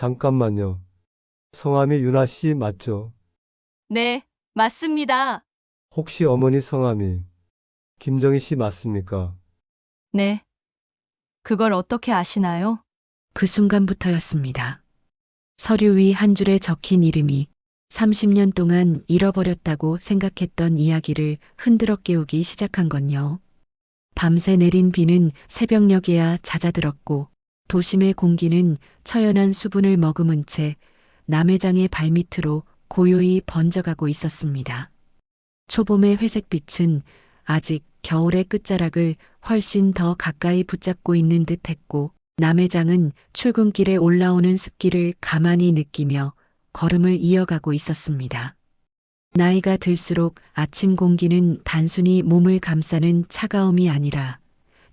잠깐만요. 성함이 유나 씨 맞죠? 네, 맞습니다. 혹시 어머니 성함이 김정희 씨 맞습니까? 네, 그걸 어떻게 아시나요? 그 순간부터였습니다. 서류 위 한 줄에 적힌 이름이 30년 동안 잃어버렸다고 생각했던 이야기를 흔들어 깨우기 시작한 건요. 밤새 내린 비는 새벽녘에야 잦아들었고 도심의 공기는 처연한 수분을 머금은 채 남회장의 발밑으로 고요히 번져가고 있었습니다. 초봄의 회색빛은 아직 겨울의 끝자락을 훨씬 더 가까이 붙잡고 있는 듯했고 남회장은 출근길에 올라오는 습기를 가만히 느끼며 걸음을 이어가고 있었습니다. 나이가 들수록 아침 공기는 단순히 몸을 감싸는 차가움이 아니라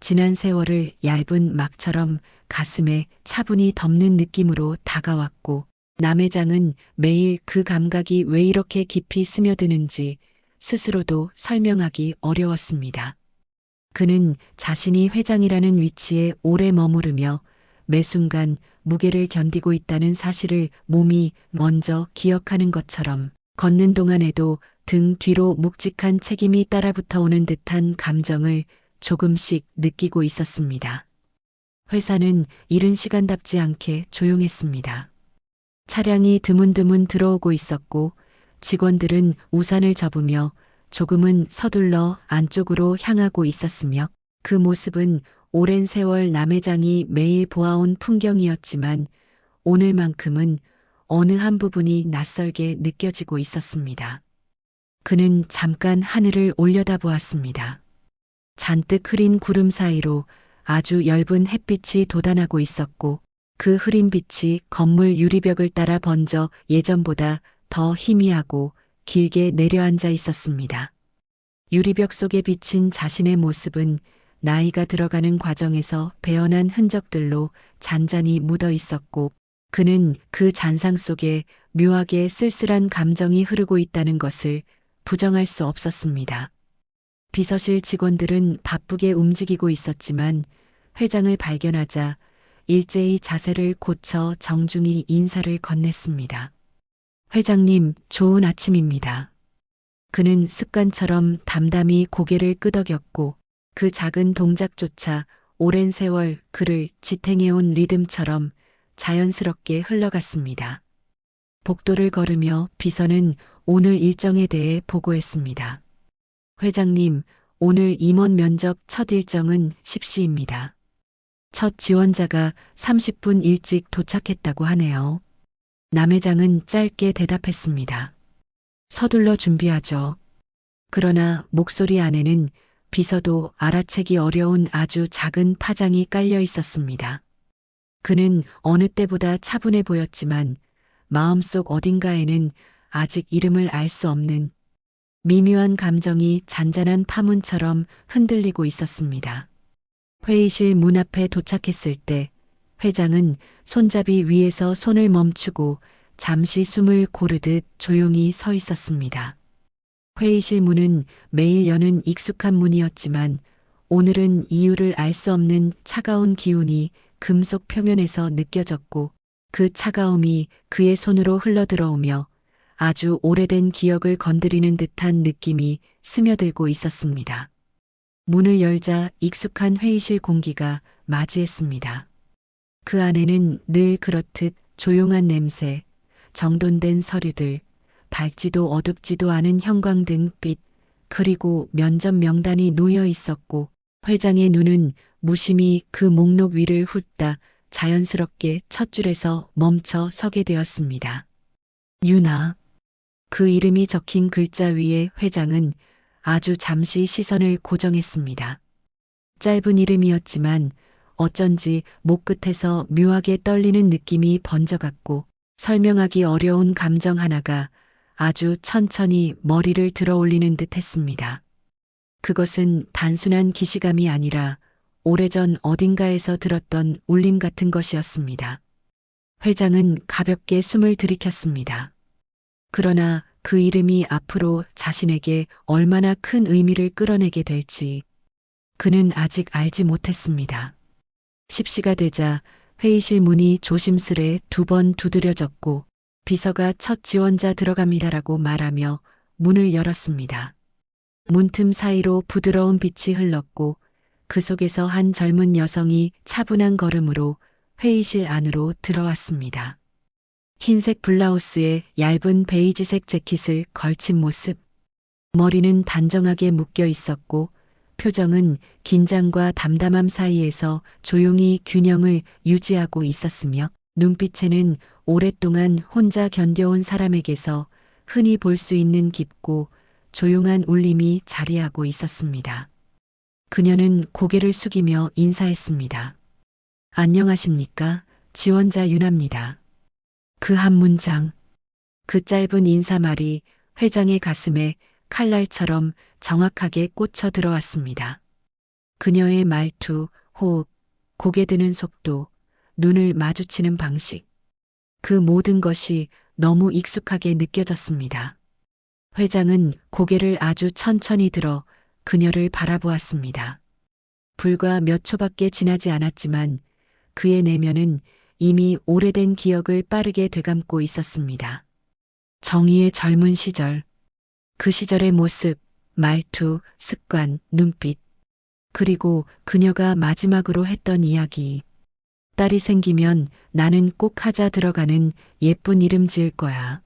지난 세월을 얇은 막처럼 가슴에 차분히 덮는 느낌으로 다가왔고 남회장은 매일 그 감각이 왜 이렇게 깊이 스며드는지 스스로도 설명하기 어려웠습니다. 그는 자신이 회장이라는 위치에 오래 머무르며 매 순간 무게를 견디고 있다는 사실을 몸이 먼저 기억하는 것처럼 걷는 동안에도 등 뒤로 묵직한 책임이 따라붙어 오는 듯한 감정을 조금씩 느끼고 있었습니다. 회사는 이른 시간답지 않게 조용했습니다. 차량이 드문드문 들어오고 있었고 직원들은 우산을 접으며 조금은 서둘러 안쪽으로 향하고 있었으며 그 모습은 오랜 세월 남회장이 매일 보아온 풍경이었지만 오늘만큼은 어느 한 부분이 낯설게 느껴지고 있었습니다. 그는 잠깐 하늘을 올려다보았습니다. 잔뜩 흐린 구름 사이로 아주 엷은 햇빛이 돋아나고 있었고 그 흐린 빛이 건물 유리벽을 따라 번져 예전보다 더 희미하고 길게 내려앉아 있었습니다. 유리벽 속에 비친 자신의 모습은 나이가 들어가는 과정에서 배어난 흔적들로 잔잔히 묻어 있었고 그는 그 잔상 속에 묘하게 쓸쓸한 감정이 흐르고 있다는 것을 부정할 수 없었습니다. 비서실 직원들은 바쁘게 움직이고 있었지만 회장을 발견하자 일제히 자세를 고쳐 정중히 인사를 건넸습니다. 회장님, 좋은 아침입니다. 그는 습관처럼 담담히 고개를 끄덕였고 그 작은 동작조차 오랜 세월 그를 지탱해온 리듬처럼 자연스럽게 흘러갔습니다. 복도를 걸으며 비서는 오늘 일정에 대해 보고했습니다. 회장님, 오늘 임원 면접 첫 일정은 10시입니다. 첫 지원자가 30분 일찍 도착했다고 하네요. 남 회장은 짧게 대답했습니다. 서둘러 준비하죠. 그러나 목소리 안에는 비서도 알아채기 어려운 아주 작은 파장이 깔려 있었습니다. 그는 어느 때보다 차분해 보였지만 마음속 어딘가에는 아직 이름을 알 수 없는 미묘한 감정이 잔잔한 파문처럼 흔들리고 있었습니다. 회의실 문 앞에 도착했을 때 회장은 손잡이 위에서 손을 멈추고 잠시 숨을 고르듯 조용히 서 있었습니다. 회의실 문은 매일 여는 익숙한 문이었지만 오늘은 이유를 알 수 없는 차가운 기운이 금속 표면에서 느껴졌고 그 차가움이 그의 손으로 흘러들어오며 아주 오래된 기억을 건드리는 듯한 느낌이 스며들고 있었습니다. 문을 열자 익숙한 회의실 공기가 맞이했습니다. 그 안에는 늘 그렇듯 조용한 냄새, 정돈된 서류들, 밝지도 어둡지도 않은 형광등빛, 그리고 면접 명단이 놓여 있었고 회장의 눈은 무심히 그 목록 위를 훑다 자연스럽게 첫 줄에서 멈춰 서게 되었습니다. 유나. 그 이름이 적힌 글자 위에 회장은 아주 잠시 시선을 고정했습니다. 짧은 이름이었지만 어쩐지 목 끝에서 묘하게 떨리는 느낌이 번져갔고 설명하기 어려운 감정 하나가 아주 천천히 머리를 들어올리는 듯 했습니다. 그것은 단순한 기시감이 아니라 오래전 어딘가에서 들었던 울림 같은 것이었습니다. 회장은 가볍게 숨을 들이켰습니다. 그러나 그 이름이 앞으로 자신에게 얼마나 큰 의미를 끌어내게 될지 그는 아직 알지 못했습니다. 10시가 되자 회의실 문이 조심스레 2번 두드려졌고 비서가 첫 지원자 들어갑니다라고 말하며 문을 열었습니다. 문틈 사이로 부드러운 빛이 흘렀고 그 속에서 한 젊은 여성이 차분한 걸음으로 회의실 안으로 들어왔습니다. 흰색 블라우스에 얇은 베이지색 재킷을 걸친 모습. 머리는 단정하게 묶여 있었고 표정은 긴장과 담담함 사이에서 조용히 균형을 유지하고 있었으며 눈빛에는 오랫동안 혼자 견뎌온 사람에게서 흔히 볼 수 있는 깊고 조용한 울림이 자리하고 있었습니다. 그녀는 고개를 숙이며 인사했습니다. 안녕하십니까? 지원자 윤아입니다. 그 한 문장, 그 짧은 인사말이 회장의 가슴에 칼날처럼 정확하게 꽂혀 들어왔습니다. 그녀의 말투, 호흡, 고개 드는 속도, 눈을 마주치는 방식. 그 모든 것이 너무 익숙하게 느껴졌습니다. 회장은 고개를 아주 천천히 들어 그녀를 바라보았습니다. 불과 몇 초밖에 지나지 않았지만 그의 내면은 이미 오래된 기억을 빠르게 되감고 있었습니다. 정희의 젊은 시절, 그 시절의 모습, 말투, 습관, 눈빛, 그리고 그녀가 마지막으로 했던 이야기. 딸이 생기면 나는 꼭 하자 들어가는 예쁜 이름 지을 거야.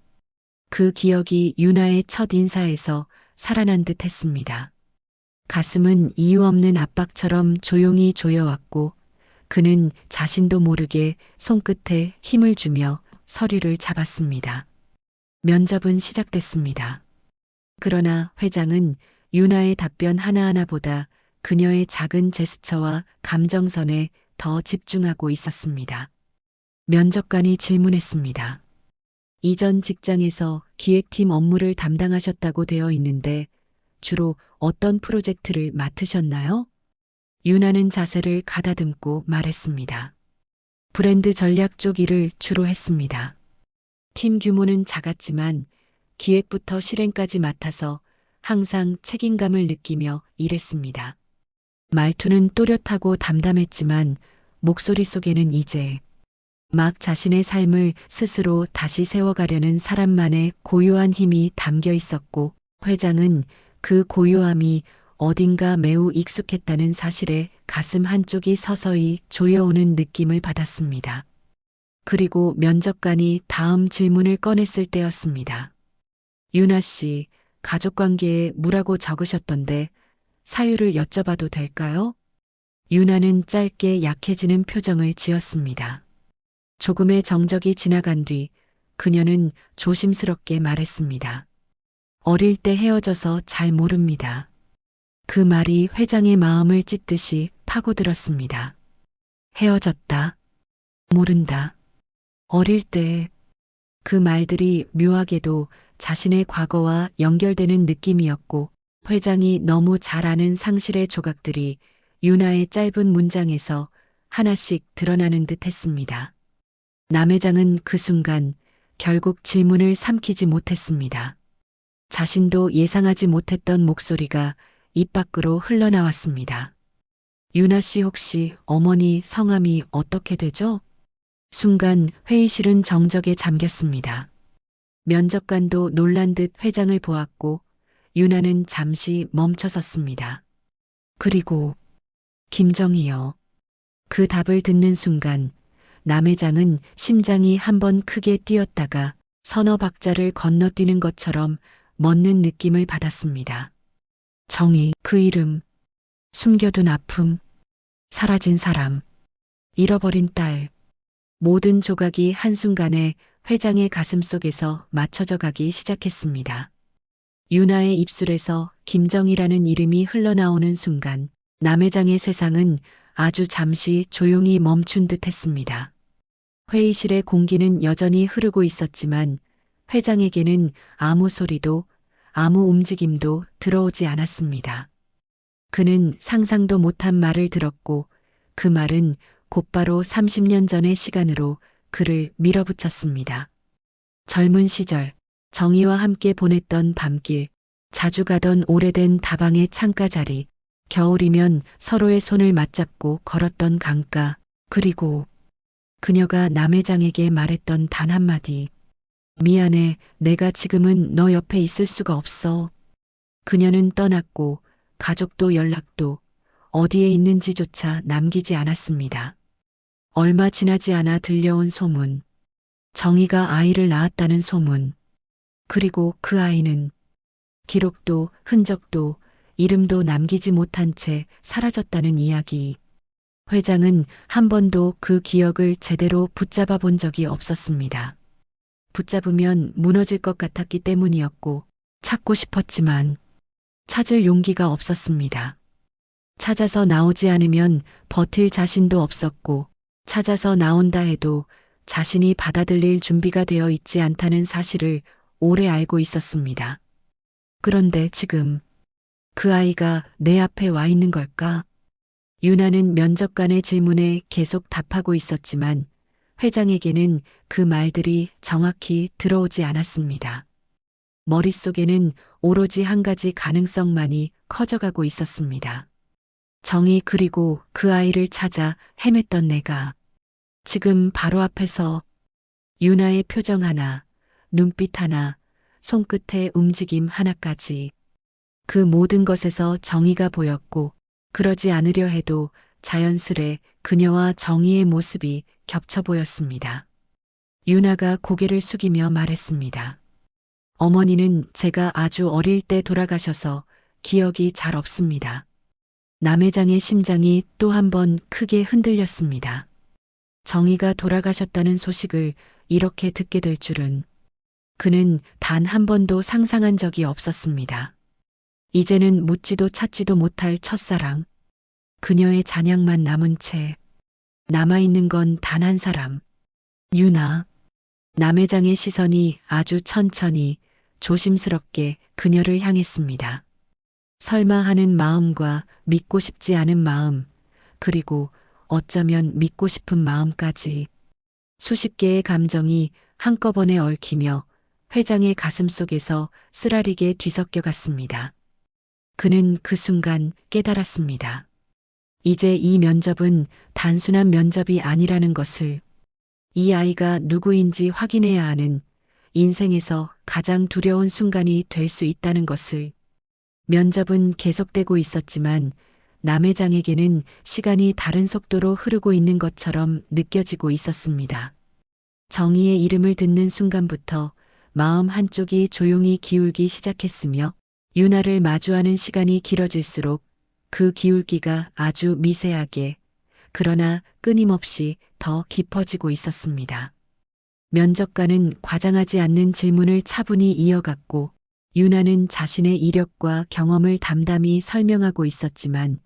그 기억이 윤아의 첫 인사에서 살아난 듯 했습니다. 가슴은 이유 없는 압박처럼 조용히 조여왔고 그는 자신도 모르게 손끝에 힘을 주며 서류를 잡았습니다. 면접은 시작됐습니다. 그러나 회장은 윤아의 답변 하나하나보다 그녀의 작은 제스처와 감정선에 더 집중하고 있었습니다. 면접관이 질문했습니다. 이전 직장에서 기획팀 업무를 담당하셨다고 되어 있는데 주로 어떤 프로젝트를 맡으셨나요? 윤아는 자세를 가다듬고 말했습니다. 브랜드 전략 쪽 일을 주로 했습니다. 팀 규모는 작았지만 기획부터 실행까지 맡아서 항상 책임감을 느끼며 일했습니다. 말투는 또렷하고 담담했지만 목소리 속에는 이제 막 자신의 삶을 스스로 다시 세워가려는 사람만의 고요한 힘이 담겨 있었고 회장은 그 고요함이 어딘가 매우 익숙했다는 사실에 가슴 한쪽이 서서히 조여오는 느낌을 받았습니다. 그리고 면접관이 다음 질문을 꺼냈을 때였습니다. 윤아 씨, 가족관계에 무라고 적으셨던데 사유를 여쭤봐도 될까요? 윤아는 짧게 약해지는 표정을 지었습니다. 조금의 정적이 지나간 뒤 그녀는 조심스럽게 말했습니다. 어릴 때 헤어져서 잘 모릅니다. 그 말이 회장의 마음을 찢듯이 파고들었습니다. 헤어졌다. 모른다. 어릴 때 그 말들이 묘하게도 자신의 과거와 연결되는 느낌이었고 회장이 너무 잘 아는 상실의 조각들이 윤아의 짧은 문장에서 하나씩 드러나는 듯 했습니다. 남 회장은 그 순간 결국 질문을 삼키지 못했습니다. 자신도 예상하지 못했던 목소리가 입 밖으로 흘러나왔습니다. 윤아 씨 혹시 어머니 성함이 어떻게 되죠? 순간 회의실은 정적에 잠겼습니다. 면접관도 놀란 듯 회장을 보았고 윤아는 잠시 멈춰섰습니다. 그리고 김정희요. 그 답을 듣는 순간 남 회장은 심장이 한번 크게 뛰었다가 서너 박자를 건너뛰는 것처럼 멎는 느낌을 받았습니다. 정희, 그 이름, 숨겨둔 아픔, 사라진 사람, 잃어버린 딸, 모든 조각이 한순간에 회장의 가슴 속에서 맞춰져 가기 시작했습니다. 윤아의 입술에서 김정희라는 이름이 흘러나오는 순간 남 회장의 세상은 아주 잠시 조용히 멈춘 듯 했습니다. 회의실의 공기는 여전히 흐르고 있었지만 회장에게는 아무 소리도 아무 움직임도 들어오지 않았습니다. 그는 상상도 못한 말을 들었고 그 말은 곧바로 30년 전의 시간으로 그를 밀어붙였습니다. 젊은 시절 정희와 함께 보냈던 밤길, 자주 가던 오래된 다방의 창가 자리, 겨울이면 서로의 손을 맞잡고 걸었던 강가, 그리고 그녀가 남회장에게 말했던 단 한마디. 미안해, 내가 지금은 너 옆에 있을 수가 없어. 그녀는 떠났고 가족도 연락도 어디에 있는지조차 남기지 않았습니다. 얼마 지나지 않아 들려온 소문. 정희가 아이를 낳았다는 소문. 그리고 그 아이는 기록도 흔적도 이름도 남기지 못한 채 사라졌다는 이야기. 회장은 한 번도 그 기억을 제대로 붙잡아 본 적이 없었습니다. 붙잡으면 무너질 것 같았기 때문이었고 찾고 싶었지만 찾을 용기가 없었습니다. 찾아서 나오지 않으면 버틸 자신도 없었고 찾아서 나온다 해도 자신이 받아들일 준비가 되어 있지 않다는 사실을 오래 알고 있었습니다. 그런데 지금 그 아이가 내 앞에 와 있는 걸까? 유나는 면접관의 질문에 계속 답하고 있었지만 회장에게는 그 말들이 정확히 들어오지 않았습니다. 머릿속에는 오로지 한 가지 가능성만이 커져가고 있었습니다. 정이 그리고 그 아이를 찾아 헤맸던 내가 지금 바로 앞에서 유나의 표정 하나, 눈빛 하나, 손끝의 움직임 하나까지 그 모든 것에서 정의가 보였고 그러지 않으려 해도 자연스레 그녀와 정의의 모습이 겹쳐 보였습니다. 유나가 고개를 숙이며 말했습니다. 어머니는 제가 아주 어릴 때 돌아가셔서 기억이 잘 없습니다. 남회장의 심장이 또 한 번 크게 흔들렸습니다. 정의가 돌아가셨다는 소식을 이렇게 듣게 될 줄은 그는 단 한 번도 상상한 적이 없었습니다. 이제는 묻지도 찾지도 못할 첫사랑, 그녀의 잔약만 남은 채 남아있는 건 단 한 사람, 유나. 남회장의 시선이 아주 천천히 조심스럽게 그녀를 향했습니다. 설마 하는 마음과 믿고 싶지 않은 마음, 그리고 어쩌면 믿고 싶은 마음까지 수십 개의 감정이 한꺼번에 얽히며 회장의 가슴 속에서 쓰라리게 뒤섞여 갔습니다. 그는 그 순간 깨달았습니다. 이제 이 면접은 단순한 면접이 아니라는 것을, 이 아이가 누구인지 확인해야 하는 인생에서 가장 두려운 순간이 될 수 있다는 것을. 면접은 계속되고 있었지만 남회장에게는 시간이 다른 속도로 흐르고 있는 것처럼 느껴지고 있었습니다. 정의의 이름을 듣는 순간부터 마음 한쪽이 조용히 기울기 시작했으며 유나를 마주하는 시간이 길어질수록 그 기울기가 아주 미세하게 그러나 끊임없이 더 깊어지고 있었습니다. 면접관은 과장하지 않는 질문을 차분히 이어갔고 유나는 자신의 이력과 경험을 담담히 설명하고 있었지만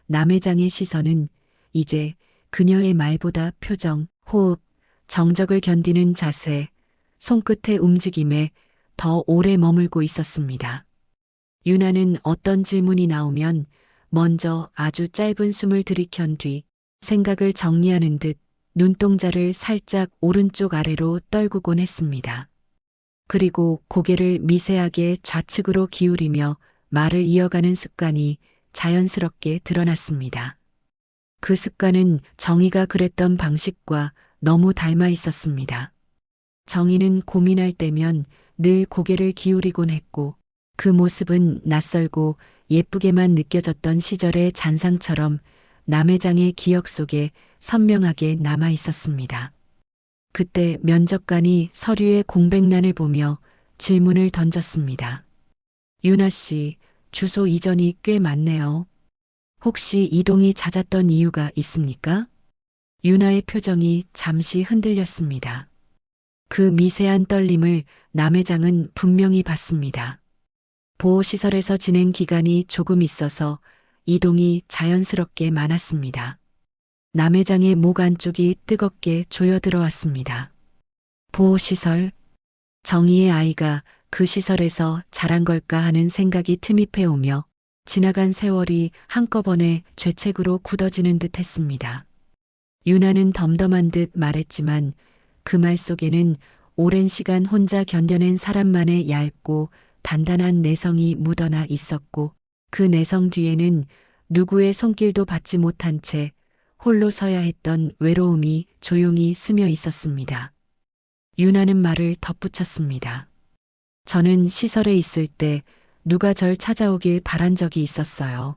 남회장의 시선은 이제 그녀의 말보다 표정, 호흡, 정적을 견디는 자세, 손끝의 움직임에 더 오래 머물고 있었습니다. 유나는 어떤 질문이 나오면 먼저 아주 짧은 숨을 들이켠 뒤 생각을 정리하는 듯 눈동자를 살짝 오른쪽 아래로 떨구곤 했습니다. 그리고 고개를 미세하게 좌측으로 기울이며 말을 이어가는 습관이 자연스럽게 드러났습니다. 그 습관은 정의가 그랬던 방식과 너무 닮아 있었습니다. 정의는 고민할 때면 늘 고개를 기울이곤 했고 그 모습은 낯설고 예쁘게만 느껴졌던 시절의 잔상처럼 남회장의 기억 속에 선명하게 남아 있었습니다. 그때 면접관이 서류의 공백란을 보며 질문을 던졌습니다. 유나 씨, 주소 이전이 꽤 많네요. 혹시 이동이 잦았던 이유가 있습니까? 유나의 표정이 잠시 흔들렸습니다. 그 미세한 떨림을 남회장은 분명히 봤습니다. 보호시설에서 지낸 기간이 조금 있어서 이동이 자연스럽게 많았습니다. 남회장의 목 안쪽이 뜨겁게 조여들어왔습니다. 보호시설? 정의의 아이가 그 시설에서 자란 걸까 하는 생각이 틈입해 오며 지나간 세월이 한꺼번에 죄책으로 굳어지는 듯 했습니다. 유나는 덤덤한 듯 말했지만 그 말 속에는 오랜 시간 혼자 견뎌낸 사람만의 얇고 단단한 내성이 묻어나 있었고 그 내성 뒤에는 누구의 손길도 받지 못한 채 홀로 서야 했던 외로움이 조용히 스며 있었습니다. 유나는 말을 덧붙였습니다. 저는 시설에 있을 때 누가 절 찾아오길 바란 적이 있었어요.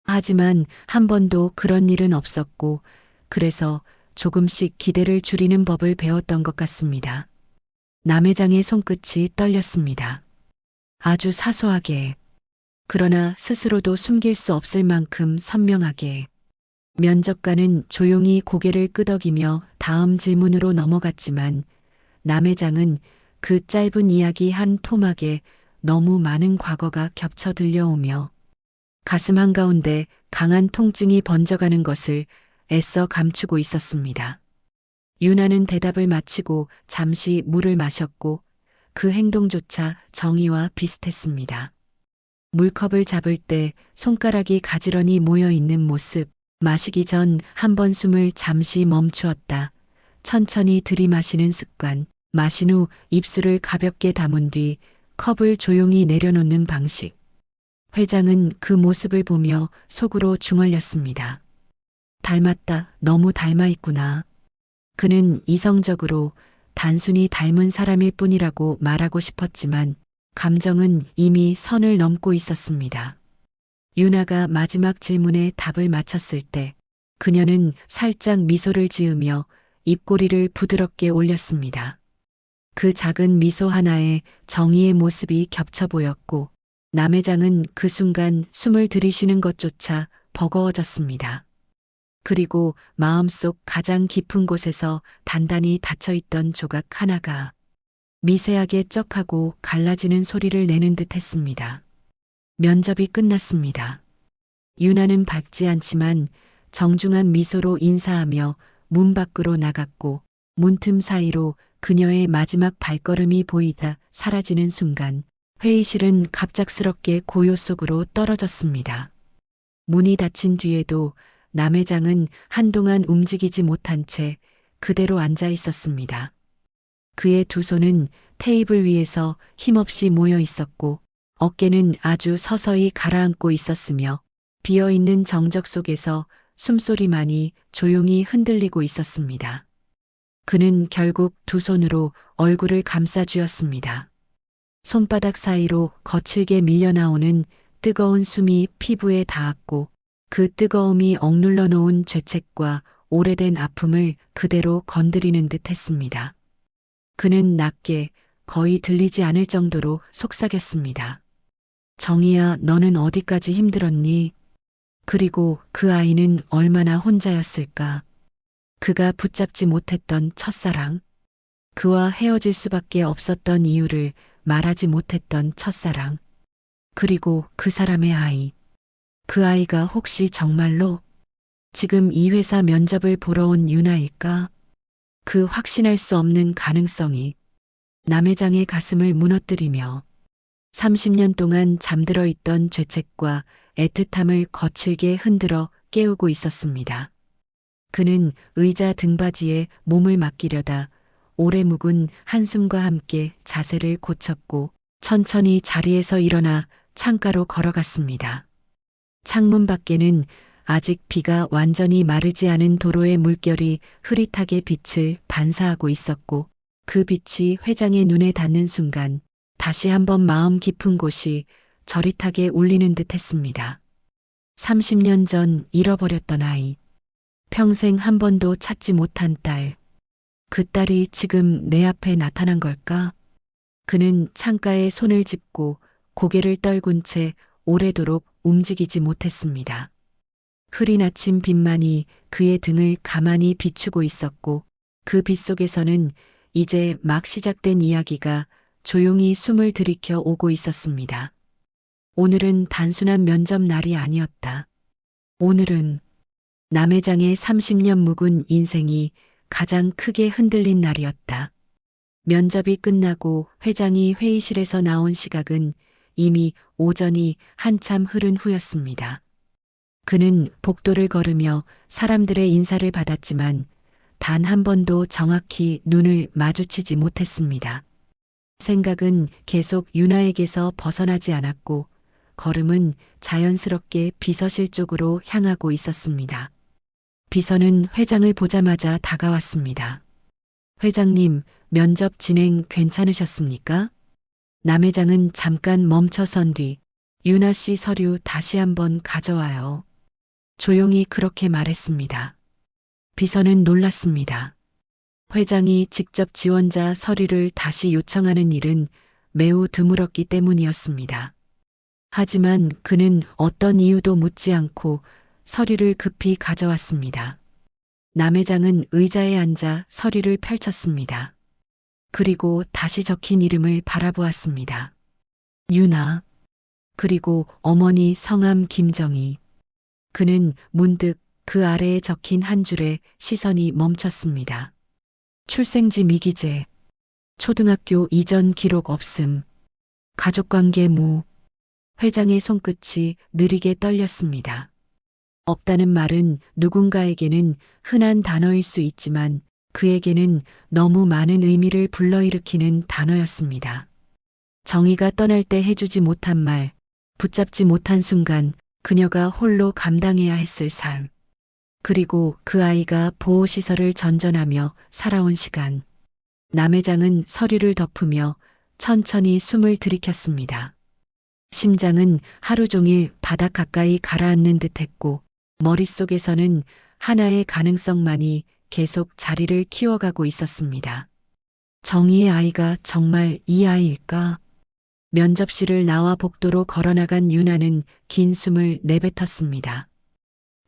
하지만 한 번도 그런 일은 없었고, 그래서 조금씩 기대를 줄이는 법을 배웠던 것 같습니다. 남회장의 손끝이 떨렸습니다. 아주 사소하게, 그러나 스스로도 숨길 수 없을 만큼 선명하게. 면접관은 조용히 고개를 끄덕이며 다음 질문으로 넘어갔지만 남회장은 그 짧은 이야기 한 토막에 너무 많은 과거가 겹쳐 들려오며 가슴 한가운데 강한 통증이 번져가는 것을 애써 감추고 있었습니다. 유나는 대답을 마치고 잠시 물을 마셨고 그 행동조차 정의와 비슷했습니다. 물컵을 잡을 때 손가락이 가지런히 모여 있는 모습, 마시기 전 한 번 숨을 잠시 멈추었다. 천천히 들이마시는 습관, 마신 후 입술을 가볍게 다문 뒤 컵을 조용히 내려놓는 방식. 회장은 그 모습을 보며 속으로 중얼렸습니다. 닮았다, 너무 닮아 있구나. 그는 이성적으로 단순히 닮은 사람일 뿐이라고 말하고 싶었지만 감정은 이미 선을 넘고 있었습니다. 유나가 마지막 질문에 답을 마쳤을 때 그녀는 살짝 미소를 지으며 입꼬리를 부드럽게 올렸습니다. 그 작은 미소 하나에 정의의 모습이 겹쳐 보였고 남회장은 그 순간 숨을 들이쉬는 것조차 버거워졌습니다. 그리고 마음속 가장 깊은 곳에서 단단히 닫혀있던 조각 하나가 미세하게 쩍하고 갈라지는 소리를 내는 듯 했습니다. 면접이 끝났습니다. 유나는 밝지 않지만 정중한 미소로 인사하며 문 밖으로 나갔고 문틈 사이로 그녀의 마지막 발걸음이 보이다 사라지는 순간 회의실은 갑작스럽게 고요 속으로 떨어졌습니다. 문이 닫힌 뒤에도 남회장은 한동안 움직이지 못한 채 그대로 앉아 있었습니다. 그의 두 손은 테이블 위에서 힘없이 모여 있었고 어깨는 아주 서서히 가라앉고 있었으며 비어있는 정적 속에서 숨소리만이 조용히 흔들리고 있었습니다. 그는 결국 두 손으로 얼굴을 감싸쥐었습니다. 손바닥 사이로 거칠게 밀려나오는 뜨거운 숨이 피부에 닿았고 그 뜨거움이 억눌러 놓은 죄책과 오래된 아픔을 그대로 건드리는 듯 했습니다. 그는 낮게 거의 들리지 않을 정도로 속삭였습니다. 정희야, 너는 어디까지 힘들었니? 그리고 그 아이는 얼마나 혼자였을까? 그가 붙잡지 못했던 첫사랑, 그와 헤어질 수밖에 없었던 이유를 말하지 못했던 첫사랑, 그리고 그 사람의 아이. 그 아이가 혹시 정말로 지금 이 회사 면접을 보러 온 유나일까? 그 확신할 수 없는 가능성이 남회장의 가슴을 무너뜨리며 30년 동안 잠들어 있던 죄책과 애틋함을 거칠게 흔들어 깨우고 있었습니다. 그는 의자 등받이에 몸을 맡기려다 오래 묵은 한숨과 함께 자세를 고쳤고 천천히 자리에서 일어나 창가로 걸어갔습니다. 창문 밖에는 아직 비가 완전히 마르지 않은 도로의 물결이 흐릿하게 빛을 반사하고 있었고 그 빛이 회장의 눈에 닿는 순간 다시 한번 마음 깊은 곳이 저릿하게 울리는 듯 했습니다. 30년 전 잃어버렸던 아이, 평생 한 번도 찾지 못한 딸, 그 딸이 지금 내 앞에 나타난 걸까? 그는 창가에 손을 짚고 고개를 떨군 채 오래도록 움직이지 못했습니다. 흐린 아침 빛만이 그의 등을 가만히 비추고 있었고 그 빛 속에서는 이제 막 시작된 이야기가 조용히 숨을 들이켜 오고 있었습니다. 오늘은 단순한 면접 날이 아니었다. 오늘은 남회장의 30년 묵은 인생이 가장 크게 흔들린 날이었다. 면접이 끝나고 회장이 회의실에서 나온 시각은 이미 오전이 한참 흐른 후였습니다. 그는 복도를 걸으며 사람들의 인사를 받았지만 단 한 번도 정확히 눈을 마주치지 못했습니다. 생각은 계속 유나에게서 벗어나지 않았고 걸음은 자연스럽게 비서실 쪽으로 향하고 있었습니다. 비서는 회장을 보자마자 다가왔습니다. 회장님, 면접 진행 괜찮으셨습니까? 남 회장은 잠깐 멈춰선 뒤 유나 씨 서류 다시 한번 가져와요. 조용히 그렇게 말했습니다. 비서는 놀랐습니다. 회장이 직접 지원자 서류를 다시 요청하는 일은 매우 드물었기 때문이었습니다. 하지만 그는 어떤 이유도 묻지 않고 서류를 급히 가져왔습니다. 남 회장은 의자에 앉아 서류를 펼쳤습니다. 그리고 다시 적힌 이름을 바라보았습니다. 유나. 그리고 어머니 성함 김정희. 그는 문득 그 아래에 적힌 한 줄에 시선이 멈췄습니다. 출생지 미기재. 초등학교 이전 기록 없음. 가족관계 무. 회장의 손끝이 느리게 떨렸습니다. 없다는 말은 누군가에게는 흔한 단어일 수 있지만 그에게는 너무 많은 의미를 불러일으키는 단어였습니다. 정의가 떠날 때 해주지 못한 말, 붙잡지 못한 순간 그녀가 홀로 감당해야 했을 삶. 그리고 그 아이가 보호시설을 전전하며 살아온 시간. 남 회장은 서류를 덮으며 천천히 숨을 들이켰습니다. 심장은 하루 종일 바닥 가까이 가라앉는 듯했고 머릿속에서는 하나의 가능성만이 계속 자리를 키워가고 있었습니다. 정의의 아이가 정말 이 아이일까? 면접실을 나와 복도로 걸어나간 유나는 긴 숨을 내뱉었습니다.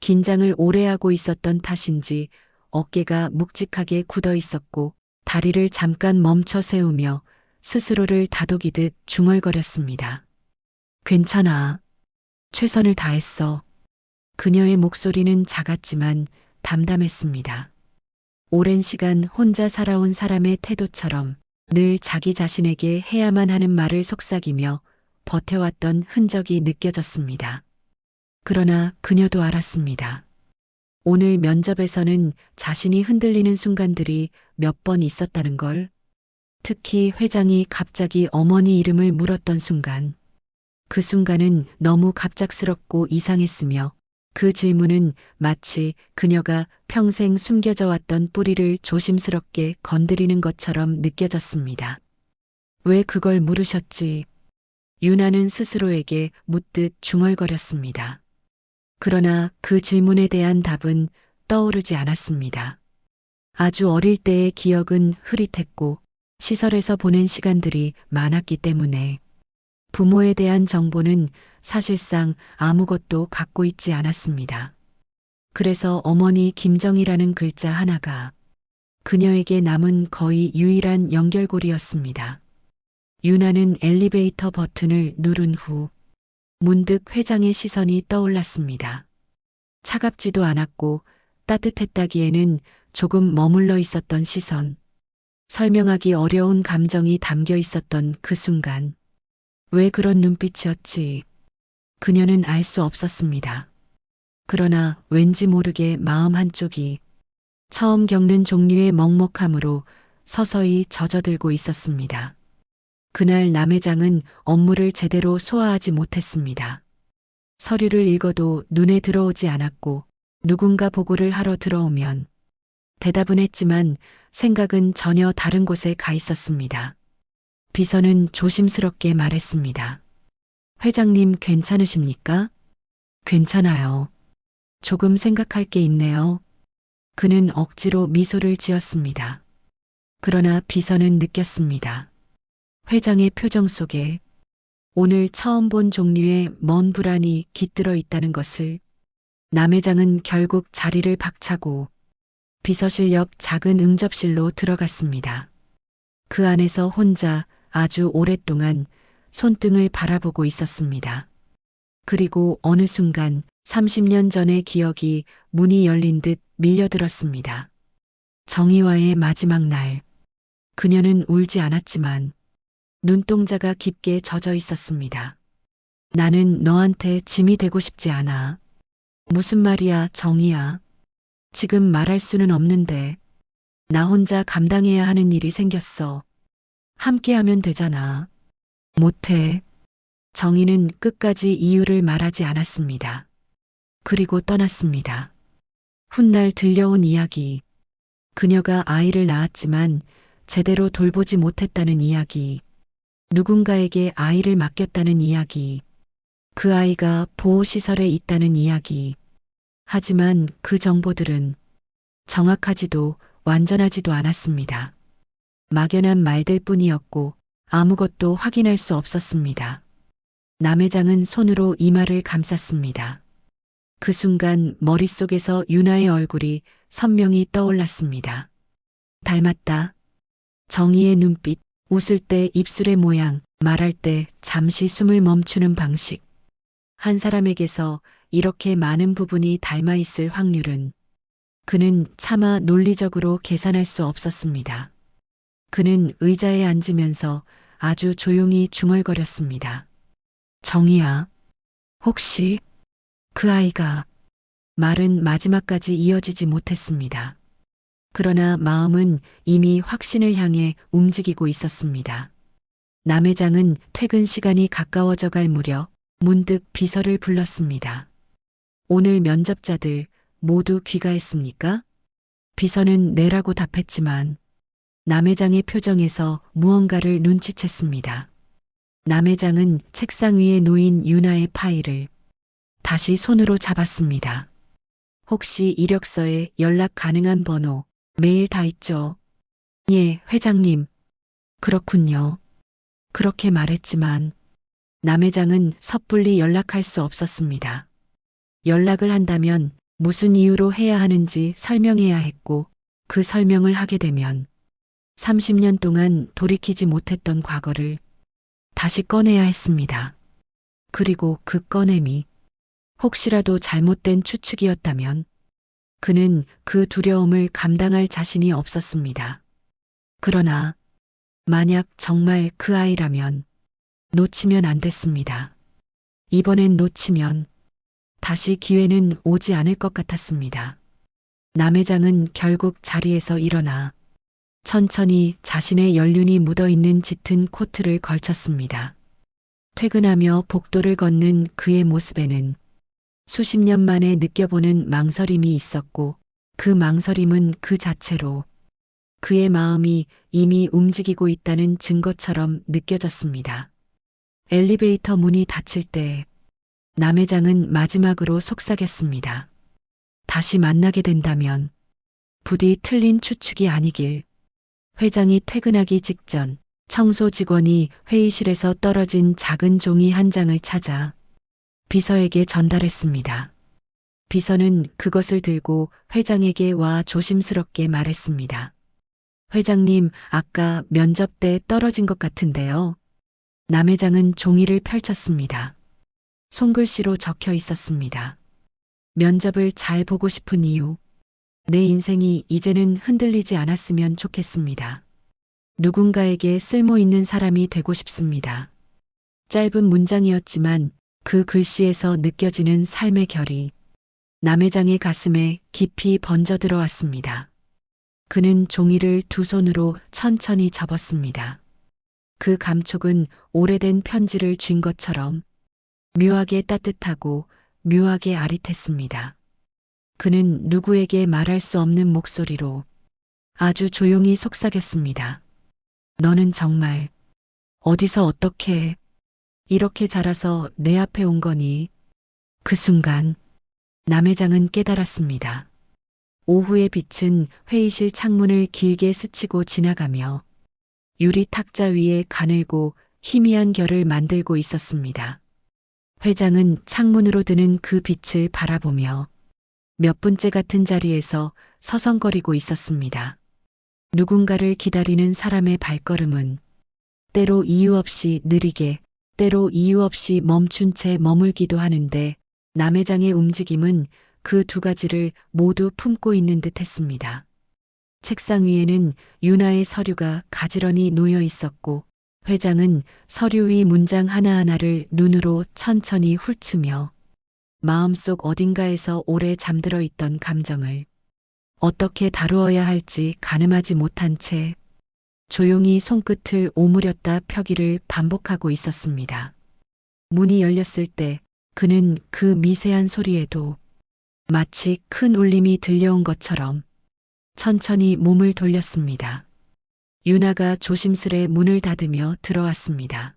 긴장을 오래 하고 있었던 탓인지 어깨가 묵직하게 굳어 있었고 다리를 잠깐 멈춰 세우며 스스로를 다독이듯 중얼거렸습니다. 괜찮아. 최선을 다했어. 그녀의 목소리는 작았지만 담담했습니다. 오랜 시간 혼자 살아온 사람의 태도처럼 늘 자기 자신에게 해야만 하는 말을 속삭이며 버텨왔던 흔적이 느껴졌습니다. 그러나 그녀도 알았습니다. 오늘 면접에서는 자신이 흔들리는 순간들이 몇 번 있었다는 걸. 특히 회장이 갑자기 어머니 이름을 물었던 순간. 그 순간은 너무 갑작스럽고 이상했으며 그 질문은 마치 그녀가 평생 숨겨져 왔던 뿌리를 조심스럽게 건드리는 것처럼 느껴졌습니다. 왜 그걸 물으셨지? 유나는 스스로에게 묻듯 중얼거렸습니다. 그러나 그 질문에 대한 답은 떠오르지 않았습니다. 아주 어릴 때의 기억은 흐릿했고 시설에서 보낸 시간들이 많았기 때문에 부모에 대한 정보는 사실상 아무것도 갖고 있지 않았습니다. 그래서 어머니 김정희라는 글자 하나가 그녀에게 남은 거의 유일한 연결고리였습니다. 유나는 엘리베이터 버튼을 누른 후 문득 회장의 시선이 떠올랐습니다. 차갑지도 않았고 따뜻했다기에는 조금 머물러 있었던 시선. 설명하기 어려운 감정이 담겨 있었던 그 순간. 왜 그런 눈빛이었지? 그녀는 알 수 없었습니다. 그러나 왠지 모르게 마음 한쪽이 처음 겪는 종류의 먹먹함으로 서서히 젖어들고 있었습니다. 그날 남 회장은 업무를 제대로 소화하지 못했습니다. 서류를 읽어도 눈에 들어오지 않았고 누군가 보고를 하러 들어오면 대답은 했지만 생각은 전혀 다른 곳에 가 있었습니다. 비서는 조심스럽게 말했습니다. 회장님 괜찮으십니까? 괜찮아요. 조금 생각할 게 있네요. 그는 억지로 미소를 지었습니다. 그러나 비서는 느꼈습니다. 회장의 표정 속에 오늘 처음 본 종류의 먼 불안이 깃들어 있다는 것을. 남 회장은 결국 자리를 박차고 비서실 옆 작은 응접실로 들어갔습니다. 그 안에서 혼자 아주 오랫동안 손등을 바라보고 있었습니다. 그리고 어느 순간 30년 전의 기억이 문이 열린 듯 밀려들었습니다. 정희와의 마지막 날. 그녀는 울지 않았지만 눈동자가 깊게 젖어 있었습니다. 나는 너한테 짐이 되고 싶지 않아. 무슨 말이야, 정희야. 지금 말할 수는 없는데 나 혼자 감당해야 하는 일이 생겼어. 함께 하면 되잖아. 못해. 정희는 끝까지 이유를 말하지 않았습니다. 그리고 떠났습니다. 훗날 들려온 이야기. 그녀가 아이를 낳았지만 제대로 돌보지 못했다는 이야기. 누군가에게 아이를 맡겼다는 이야기. 그 아이가 보호시설에 있다는 이야기. 하지만 그 정보들은 정확하지도 완전하지도 않았습니다. 막연한 말들 뿐이었고 아무것도 확인할 수 없었습니다. 남회장은 손으로 이마를 감쌌습니다. 그 순간 머릿속에서 유나의 얼굴이 선명히 떠올랐습니다. 닮았다. 정의의 눈빛, 웃을 때 입술의 모양, 말할 때 잠시 숨을 멈추는 방식. 한 사람에게서 이렇게 많은 부분이 닮아 있을 확률은 그는 차마 논리적으로 계산할 수 없었습니다. 그는 의자에 앉으면서 아주 조용히 중얼거렸습니다. 정희야, 혹시 그 아이가 말은 마지막까지 이어지지 못했습니다. 그러나 마음은 이미 확신을 향해 움직이고 있었습니다. 남 회장은 퇴근 시간이 가까워져 갈 무렵 문득 비서를 불렀습니다. 오늘 면접자들 모두 귀가했습니까? 비서는 네라고 답했지만 남 회장의 표정에서 무언가를 눈치챘습니다. 남 회장은 책상 위에 놓인 유나의 파일을 다시 손으로 잡았습니다. 혹시 이력서에 연락 가능한 번호, 메일 다 있죠? 예, 회장님. 그렇군요. 그렇게 말했지만 남 회장은 섣불리 연락할 수 없었습니다. 연락을 한다면 무슨 이유로 해야 하는지 설명해야 했고 그 설명을 하게 되면 30년 동안 돌이키지 못했던 과거를 다시 꺼내야 했습니다. 그리고 그 꺼냄이 혹시라도 잘못된 추측이었다면 그는 그 두려움을 감당할 자신이 없었습니다. 그러나 만약 정말 그 아이라면 놓치면 안 됐습니다. 이번엔 놓치면 다시 기회는 오지 않을 것 같았습니다. 남 회장은 결국 자리에서 일어나 천천히 자신의 연륜이 묻어있는 짙은 코트를 걸쳤습니다. 퇴근하며 복도를 걷는 그의 모습에는 수십 년 만에 느껴보는 망설임이 있었고 그 망설임은 그 자체로 그의 마음이 이미 움직이고 있다는 증거처럼 느껴졌습니다. 엘리베이터 문이 닫힐 때 남 회장은 마지막으로 속삭였습니다. 다시 만나게 된다면 부디 틀린 추측이 아니길. 회장이 퇴근하기 직전 청소 직원이 회의실에서 떨어진 작은 종이 한 장을 찾아 비서에게 전달했습니다. 비서는 그것을 들고 회장에게 와 조심스럽게 말했습니다. 회장님, 아까 면접 때 떨어진 것 같은데요. 남 회장은 종이를 펼쳤습니다. 손글씨로 적혀 있었습니다. 면접을 잘 보고 싶은 이유. 내 인생이 이제는 흔들리지 않았으면 좋겠습니다. 누군가에게 쓸모 있는 사람이 되고 싶습니다. 짧은 문장이었지만 그 글씨에서 느껴지는 삶의 결이 남 회장의 가슴에 깊이 번져 들어왔습니다. 그는 종이를 두 손으로 천천히 접었습니다. 그 감촉은 오래된 편지를 쥔 것처럼 묘하게 따뜻하고 묘하게 아릿했습니다. 그는 누구에게 말할 수 없는 목소리로 아주 조용히 속삭였습니다. 너는 정말 어디서 어떻게 이렇게 자라서 내 앞에 온 거니? 그 순간 남 회장은 깨달았습니다. 오후의 빛은 회의실 창문을 길게 스치고 지나가며 유리 탁자 위에 가늘고 희미한 결을 만들고 있었습니다. 회장은 창문으로 드는 그 빛을 바라보며 몇 분째 같은 자리에서 서성거리고 있었습니다. 누군가를 기다리는 사람의 발걸음은 때로 이유 없이 느리게, 때로 이유 없이 멈춘 채 머물기도 하는데 남 회장의 움직임은 그 두 가지를 모두 품고 있는 듯 했습니다. 책상 위에는 유나의 서류가 가지런히 놓여 있었고 회장은 서류 위 문장 하나하나를 눈으로 천천히 훑으며 마음속 어딘가에서 오래 잠들어 있던 감정을 어떻게 다루어야 할지 가늠하지 못한 채 조용히 손끝을 오므렸다 펴기를 반복하고 있었습니다. 문이 열렸을 때 그는 그 미세한 소리에도 마치 큰 울림이 들려온 것처럼 천천히 몸을 돌렸습니다. 유나가 조심스레 문을 닫으며 들어왔습니다.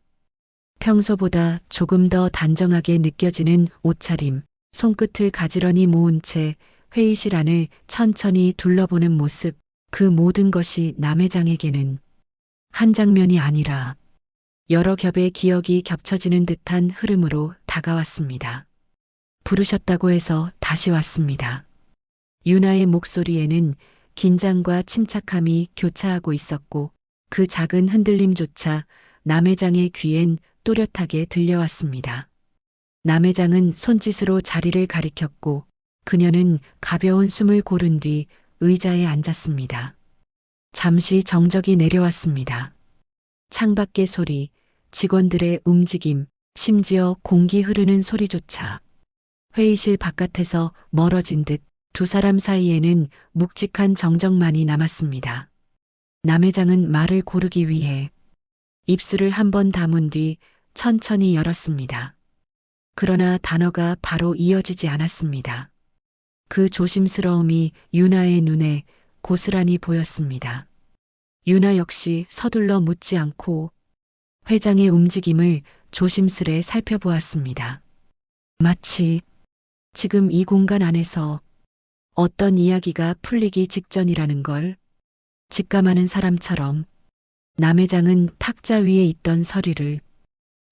평소보다 조금 더 단정하게 느껴지는 옷차림, 손끝을 가지런히 모은 채 회의실 안을 천천히 둘러보는 모습, 그 모든 것이 남회장에게는 한 장면이 아니라 여러 겹의 기억이 겹쳐지는 듯한 흐름으로 다가왔습니다. 부르셨다고 해서 다시 왔습니다. 유나의 목소리에는 긴장과 침착함이 교차하고 있었고 그 작은 흔들림조차 남회장의 귀엔 또렷하게 들려왔습니다. 남회장은 손짓으로 자리를 가리켰고 그녀는 가벼운 숨을 고른 뒤 의자에 앉았습니다. 잠시 정적이 내려왔습니다. 창밖의 소리, 직원들의 움직임, 심지어 공기 흐르는 소리조차 회의실 바깥에서 멀어진 듯 두 사람 사이에는 묵직한 정적만이 남았습니다. 남회장은 말을 고르기 위해 입술을 한 번 다문 뒤 천천히 열었습니다. 그러나 단어가 바로 이어지지 않았습니다. 그 조심스러움이 유나의 눈에 고스란히 보였습니다. 유나 역시 서둘러 묻지 않고 회장의 움직임을 조심스레 살펴보았습니다. 마치 지금 이 공간 안에서 어떤 이야기가 풀리기 직전이라는 걸 직감하는 사람처럼 남회장은 탁자 위에 있던 서류를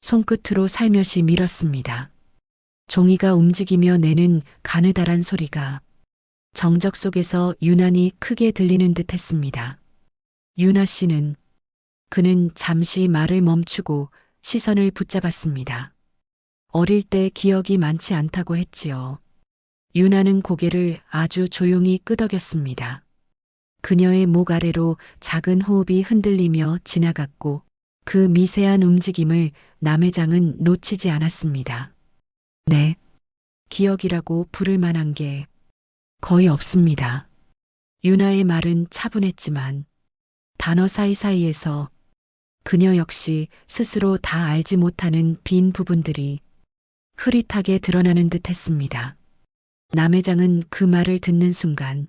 손끝으로 살며시 밀었습니다. 종이가 움직이며 내는 가느다란 소리가 정적 속에서 유난히 크게 들리는 듯 했습니다. 유나 씨는 그는 잠시 말을 멈추고 시선을 붙잡았습니다. 어릴 때 기억이 많지 않다고 했지요. 유나는 고개를 아주 조용히 끄덕였습니다. 그녀의 목 아래로 작은 호흡이 흔들리며 지나갔고 그 미세한 움직임을 남회장은 놓치지 않았습니다. 네, 기억이라고 부를 만한 게 거의 없습니다. 유나의 말은 차분했지만 단어 사이사이에서 그녀 역시 스스로 다 알지 못하는 빈 부분들이 흐릿하게 드러나는 듯 했습니다. 남회장은 그 말을 듣는 순간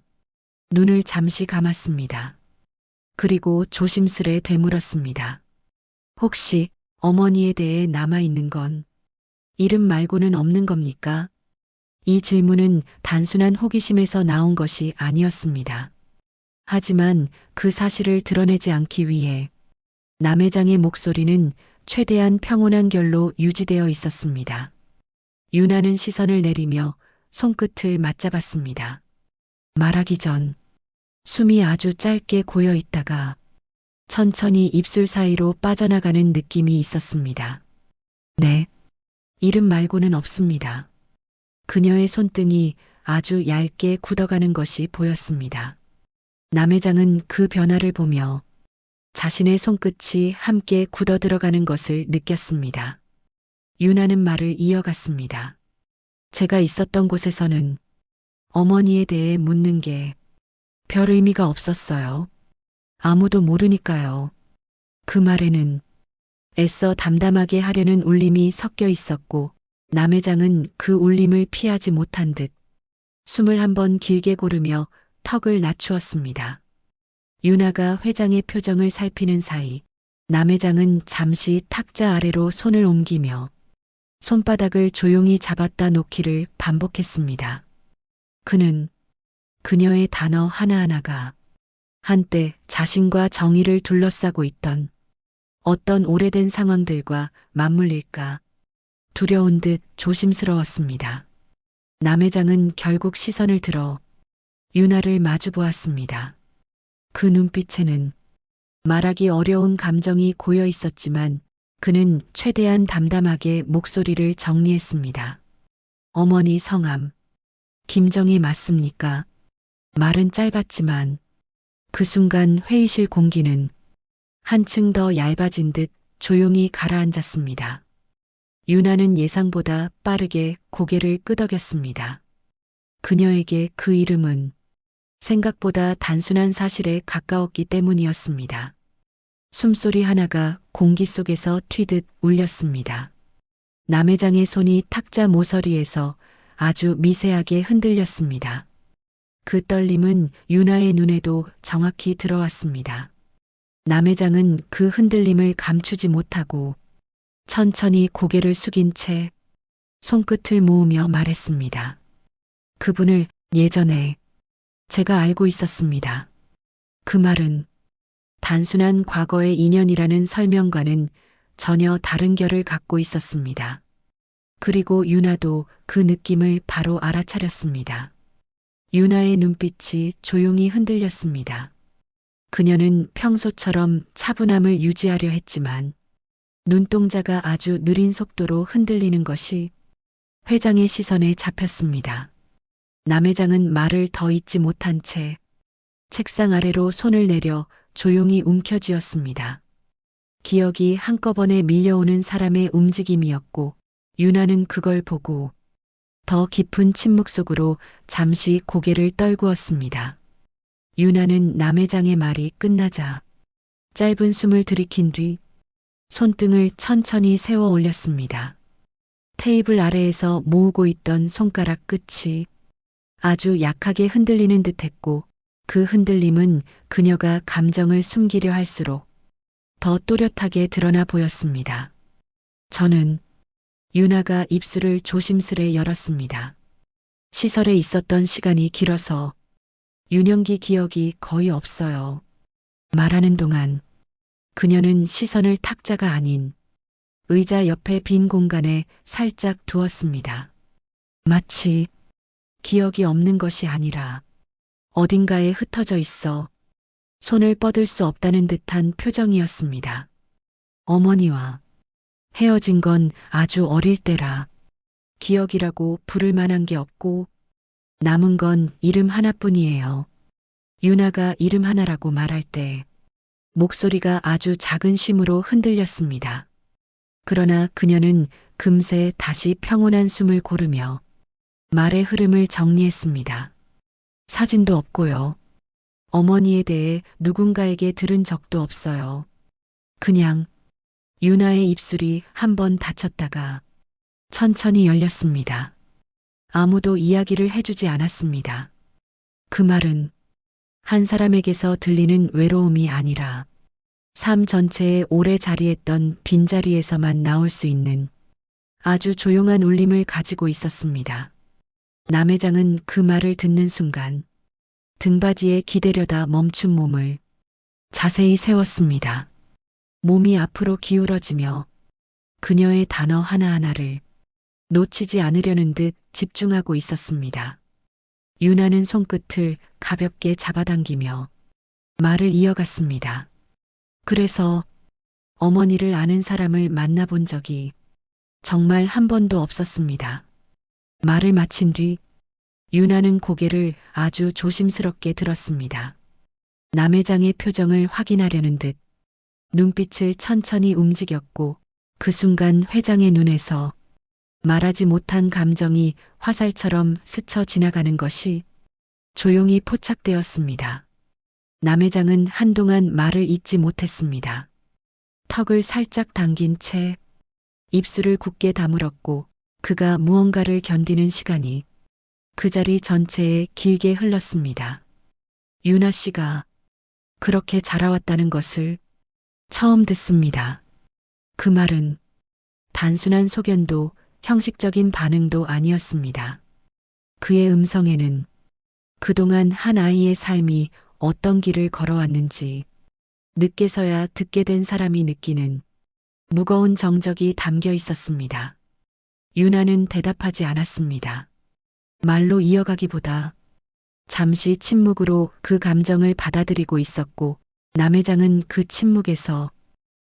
눈을 잠시 감았습니다. 그리고 조심스레 되물었습니다. 혹시 어머니에 대해 남아있는 건 이름 말고는 없는 겁니까? 이 질문은 단순한 호기심에서 나온 것이 아니었습니다. 하지만 그 사실을 드러내지 않기 위해 남회장의 목소리는 최대한 평온한 결로 유지되어 있었습니다. 유나는 시선을 내리며 손끝을 맞잡았습니다. 말하기 전 숨이 아주 짧게 고여 있다가 천천히 입술 사이로 빠져나가는 느낌이 있었습니다. 네, 이름 말고는 없습니다. 그녀의 손등이 아주 얇게 굳어가는 것이 보였습니다. 남회장은 그 변화를 보며 자신의 손끝이 함께 굳어 들어가는 것을 느꼈습니다. 유나는 말을 이어갔습니다. 제가 있었던 곳에서는 어머니에 대해 묻는 게 별 의미가 없었어요. 아무도 모르니까요. 그 말에는 애써 담담하게 하려는 울림이 섞여 있었고 남회장은 그 울림을 피하지 못한 듯 숨을 한번 길게 고르며 턱을 낮추었습니다. 유나가 회장의 표정을 살피는 사이 남회장은 잠시 탁자 아래로 손을 옮기며 손바닥을 조용히 잡았다 놓기를 반복했습니다. 그는 그녀의 단어 하나하나가 한때 자신과 정의를 둘러싸고 있던 어떤 오래된 상황들과 맞물릴까 두려운 듯 조심스러웠습니다. 남회장은 결국 시선을 들어 유나를 마주 보았습니다. 그 눈빛에는 말하기 어려운 감정이 고여 있었지만 그는 최대한 담담하게 목소리를 정리했습니다. 어머니 성함, 김정희 맞습니까? 말은 짧았지만 그 순간 회의실 공기는 한층 더 얇아진 듯 조용히 가라앉았습니다. 유나는 예상보다 빠르게 고개를 끄덕였습니다. 그녀에게 그 이름은 생각보다 단순한 사실에 가까웠기 때문이었습니다. 숨소리 하나가 공기 속에서 튀듯 울렸습니다. 남회장의 손이 탁자 모서리에서 아주 미세하게 흔들렸습니다. 그 떨림은 유나의 눈에도 정확히 들어왔습니다. 남 회장은 그 흔들림을 감추지 못하고 천천히 고개를 숙인 채 손끝을 모으며 말했습니다. 그분을 예전에 제가 알고 있었습니다. 그 말은 단순한 과거의 인연이라는 설명과는 전혀 다른 결을 갖고 있었습니다. 그리고 유나도 그 느낌을 바로 알아차렸습니다. 유나의 눈빛이 조용히 흔들렸습니다. 그녀는 평소처럼 차분함을 유지하려 했지만 눈동자가 아주 느린 속도로 흔들리는 것이 회장의 시선에 잡혔습니다. 남 회장은 말을 더 잇지 못한 채 책상 아래로 손을 내려 조용히 움켜쥐었습니다. 기억이 한꺼번에 밀려오는 사람의 움직임이었고 유나는 그걸 보고 더 깊은 침묵 속으로 잠시 고개를 떨구었습니다. 유나는 남 회장의 말이 끝나자 짧은 숨을 들이킨 뒤 손등을 천천히 세워 올렸습니다. 테이블 아래에서 모으고 있던 손가락 끝이 아주 약하게 흔들리는 듯했고 그 흔들림은 그녀가 감정을 숨기려 할수록 더 또렷하게 드러나 보였습니다. 저는 유나가 입술을 조심스레 열었습니다. 시설에 있었던 시간이 길어서 유년기 기억이 거의 없어요. 말하는 동안 그녀는 시선을 탁자가 아닌 의자 옆에 빈 공간에 살짝 두었습니다. 마치 기억이 없는 것이 아니라 어딘가에 흩어져 있어 손을 뻗을 수 없다는 듯한 표정이었습니다. 어머니와 헤어진 건 아주 어릴 때라 기억이라고 부를 만한 게 없고 남은 건 이름 하나뿐이에요. 유나가 이름 하나라고 말할 때 목소리가 아주 작은 쉼으로 흔들렸습니다. 그러나 그녀는 금세 다시 평온한 숨을 고르며 말의 흐름을 정리했습니다. 사진도 없고요. 어머니에 대해 누군가에게 들은 적도 없어요. 그냥 유나의 입술이 한 번 닫혔다가 천천히 열렸습니다. 아무도 이야기를 해주지 않았습니다. 그 말은 한 사람에게서 들리는 외로움이 아니라 삶 전체에 오래 자리했던 빈자리에서만 나올 수 있는 아주 조용한 울림을 가지고 있었습니다. 남 회장은 그 말을 듣는 순간 등받이에 기대려다 멈춘 몸을 자세히 세웠습니다. 몸이 앞으로 기울어지며 그녀의 단어 하나하나를 놓치지 않으려는 듯 집중하고 있었습니다. 유나는 손끝을 가볍게 잡아당기며 말을 이어갔습니다. 그래서 어머니를 아는 사람을 만나본 적이 정말 한 번도 없었습니다. 말을 마친 뒤 유나는 고개를 아주 조심스럽게 들었습니다. 남 회장의 표정을 확인하려는 듯 눈빛을 천천히 움직였고 그 순간 회장의 눈에서 말하지 못한 감정이 화살처럼 스쳐 지나가는 것이 조용히 포착되었습니다. 남 회장은 한동안 말을 잇지 못했습니다. 턱을 살짝 당긴 채 입술을 굳게 다물었고 그가 무언가를 견디는 시간이 그 자리 전체에 길게 흘렀습니다. 유나 씨가 그렇게 자라왔다는 것을 처음 듣습니다. 그 말은 단순한 소견도 형식적인 반응도 아니었습니다. 그의 음성에는 그동안 한 아이의 삶이 어떤 길을 걸어왔는지 늦게서야 듣게 된 사람이 느끼는 무거운 정적이 담겨 있었습니다. 유나는 대답하지 않았습니다. 말로 이어가기보다 잠시 침묵으로 그 감정을 받아들이고 있었고 남 회장은 그 침묵에서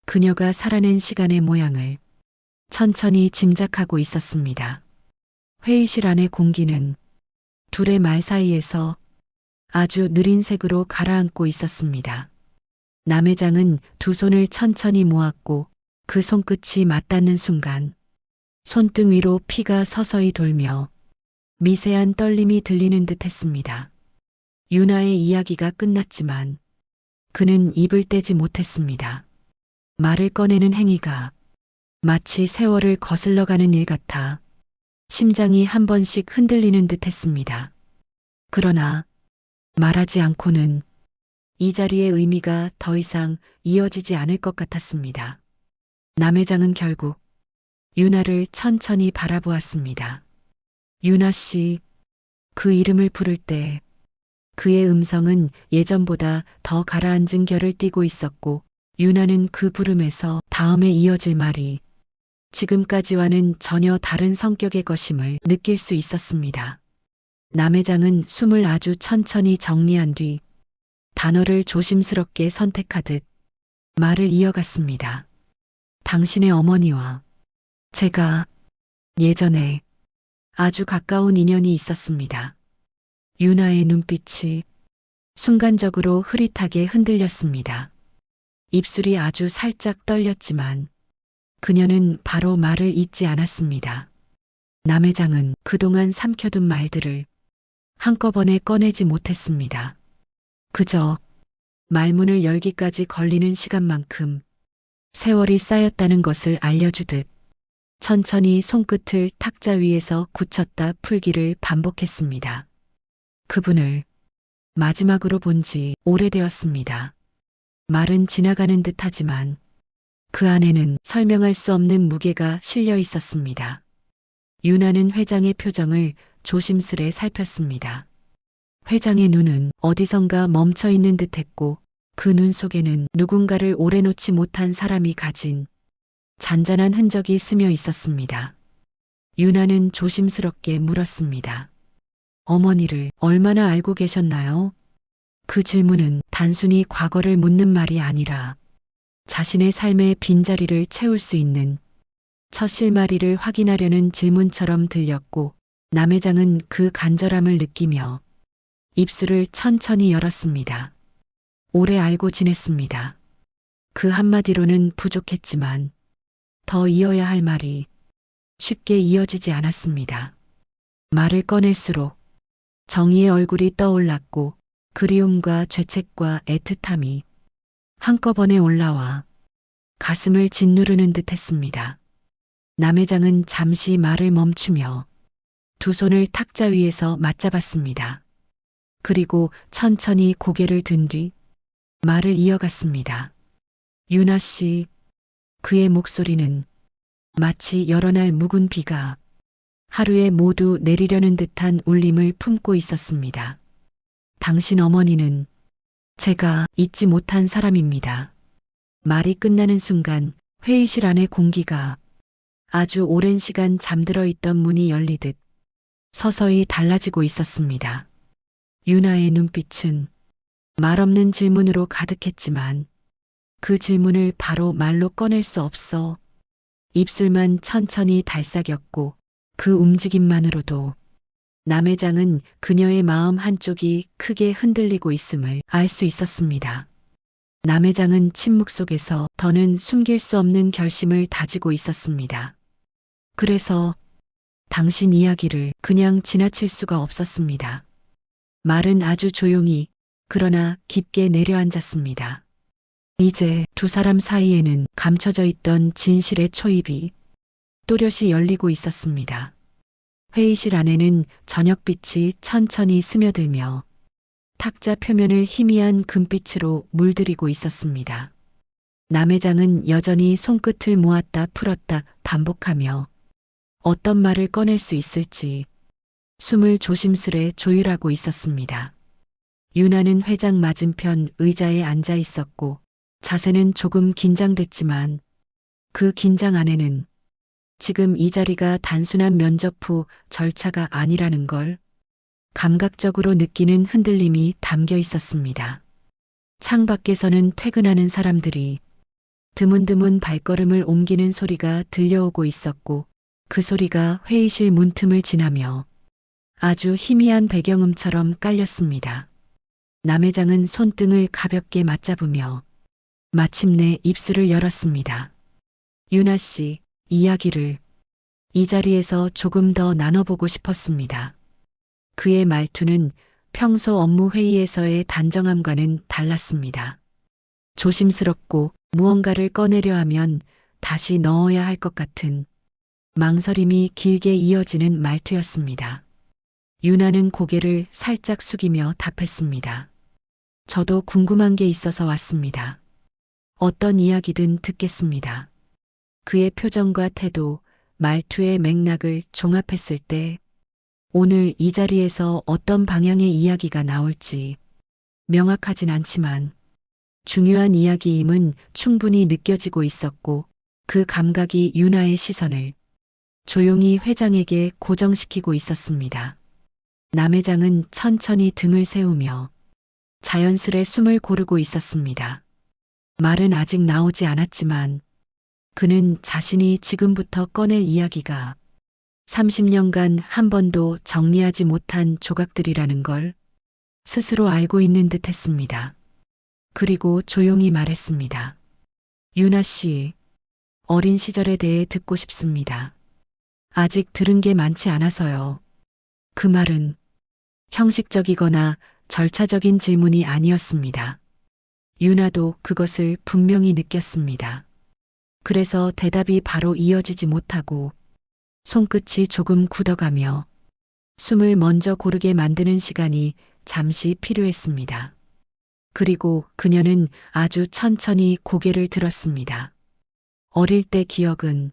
그녀가 살아낸 시간의 모양을 천천히 짐작하고 있었습니다. 회의실 안의 공기는 둘의 말 사이에서 아주 느린 색으로 가라앉고 있었습니다. 남 회장은 두 손을 천천히 모았고 그 손끝이 맞닿는 순간 손등 위로 피가 서서히 돌며 미세한 떨림이 들리는 듯 했습니다. 유나의 이야기가 끝났지만 그는 입을 떼지 못했습니다. 말을 꺼내는 행위가 마치 세월을 거슬러가는 일 같아 심장이 한 번씩 흔들리는 듯 했습니다. 그러나 말하지 않고는 이 자리의 의미가 더 이상 이어지지 않을 것 같았습니다. 남 회장은 결국 유나를 천천히 바라보았습니다. 유나 씨, 그 이름을 부를 때 그의 음성은 예전보다 더 가라앉은 결을 띠고 있었고 유나는 그 부름에서 다음에 이어질 말이 지금까지와는 전혀 다른 성격의 것임을 느낄 수 있었습니다. 남 회장은 숨을 아주 천천히 정리한 뒤 단어를 조심스럽게 선택하듯 말을 이어갔습니다. 당신의 어머니와 제가 예전에 아주 가까운 인연이 있었습니다. 유나의 눈빛이 순간적으로 흐릿하게 흔들렸습니다. 입술이 아주 살짝 떨렸지만 그녀는 바로 말을 잇지 않았습니다. 남 회장은 그동안 삼켜둔 말들을 한꺼번에 꺼내지 못했습니다. 그저 말문을 열기까지 걸리는 시간만큼 세월이 쌓였다는 것을 알려주듯 천천히 손끝을 탁자 위에서 굳혔다 풀기를 반복했습니다. 그분을 마지막으로 본 지 오래되었습니다. 말은 지나가는 듯하지만 그 안에는 설명할 수 없는 무게가 실려 있었습니다. 유나는 회장의 표정을 조심스레 살폈습니다. 회장의 눈은 어디선가 멈춰 있는 듯했고 그 눈 속에는 누군가를 오래 놓지 못한 사람이 가진 잔잔한 흔적이 스며 있었습니다. 유나는 조심스럽게 물었습니다. 어머니를 얼마나 알고 계셨나요? 그 질문은 단순히 과거를 묻는 말이 아니라 자신의 삶의 빈자리를 채울 수 있는 첫 실마리를 확인하려는 질문처럼 들렸고 남 회장은 그 간절함을 느끼며 입술을 천천히 열었습니다. 오래 알고 지냈습니다. 그 한마디로는 부족했지만 더 이어야 할 말이 쉽게 이어지지 않았습니다. 말을 꺼낼수록 정의의 얼굴이 떠올랐고 그리움과 죄책과 애틋함이 한꺼번에 올라와 가슴을 짓누르는 듯 했습니다. 남 회장은 잠시 말을 멈추며 두 손을 탁자 위에서 맞잡았습니다. 그리고 천천히 고개를 든 뒤 말을 이어갔습니다. 유나 씨, 그의 목소리는 마치 여러 날 묵은 비가 하루에 모두 내리려는 듯한 울림을 품고 있었습니다. 당신 어머니는 제가 잊지 못한 사람입니다. 말이 끝나는 순간 회의실 안의 공기가 아주 오랜 시간 잠들어 있던 문이 열리듯 서서히 달라지고 있었습니다. 유나의 눈빛은 말 없는 질문으로 가득했지만 그 질문을 바로 말로 꺼낼 수 없어 입술만 천천히 달싹였고 그 움직임만으로도 남 회장은 그녀의 마음 한쪽이 크게 흔들리고 있음을 알 수 있었습니다. 남 회장은 침묵 속에서 더는 숨길 수 없는 결심을 다지고 있었습니다. 그래서 당신 이야기를 그냥 지나칠 수가 없었습니다. 말은 아주 조용히 그러나 깊게 내려앉았습니다. 이제 두 사람 사이에는 감춰져 있던 진실의 초입이 또렷이 열리고 있었습니다. 회의실 안에는 저녁빛이 천천히 스며들며 탁자 표면을 희미한 금빛으로 물들이고 있었습니다. 남 회장은 여전히 손끝을 모았다 풀었다 반복하며 어떤 말을 꺼낼 수 있을지 숨을 조심스레 조율하고 있었습니다. 유나는 회장 맞은편 의자에 앉아 있었고 자세는 조금 긴장됐지만 그 긴장 안에는 지금 이 자리가 단순한 면접 후 절차가 아니라는 걸 감각적으로 느끼는 흔들림이 담겨 있었습니다. 창밖에서는 퇴근하는 사람들이 드문드문 발걸음을 옮기는 소리가 들려오고 있었고 그 소리가 회의실 문틈을 지나며 아주 희미한 배경음처럼 깔렸습니다. 남 회장은 손등을 가볍게 맞잡으며 마침내 입술을 열었습니다. 유나 씨, 이야기를 이 자리에서 조금 더 나눠보고 싶었습니다. 그의 말투는 평소 업무 회의에서의 단정함과는 달랐습니다. 조심스럽고 무언가를 꺼내려 하면 다시 넣어야 할 것 같은 망설임이 길게 이어지는 말투였습니다. 유나는 고개를 살짝 숙이며 답했습니다. 저도 궁금한 게 있어서 왔습니다. 어떤 이야기든 듣겠습니다. 그의 표정과 태도, 말투의 맥락을 종합했을 때 오늘 이 자리에서 어떤 방향의 이야기가 나올지 명확하진 않지만 중요한 이야기임은 충분히 느껴지고 있었고 그 감각이 유나의 시선을 조용히 회장에게 고정시키고 있었습니다. 남 회장은 천천히 등을 세우며 자연스레 숨을 고르고 있었습니다. 말은 아직 나오지 않았지만 그는 자신이 지금부터 꺼낼 이야기가 30년간 한 번도 정리하지 못한 조각들이라는 걸 스스로 알고 있는 듯 했습니다. 그리고 조용히 말했습니다. 유나 씨, 어린 시절에 대해 듣고 싶습니다. 아직 들은 게 많지 않아서요. 그 말은 형식적이거나 절차적인 질문이 아니었습니다. 유나도 그것을 분명히 느꼈습니다. 그래서 대답이 바로 이어지지 못하고 손끝이 조금 굳어가며 숨을 먼저 고르게 만드는 시간이 잠시 필요했습니다. 그리고 그녀는 아주 천천히 고개를 들었습니다. 어릴 때 기억은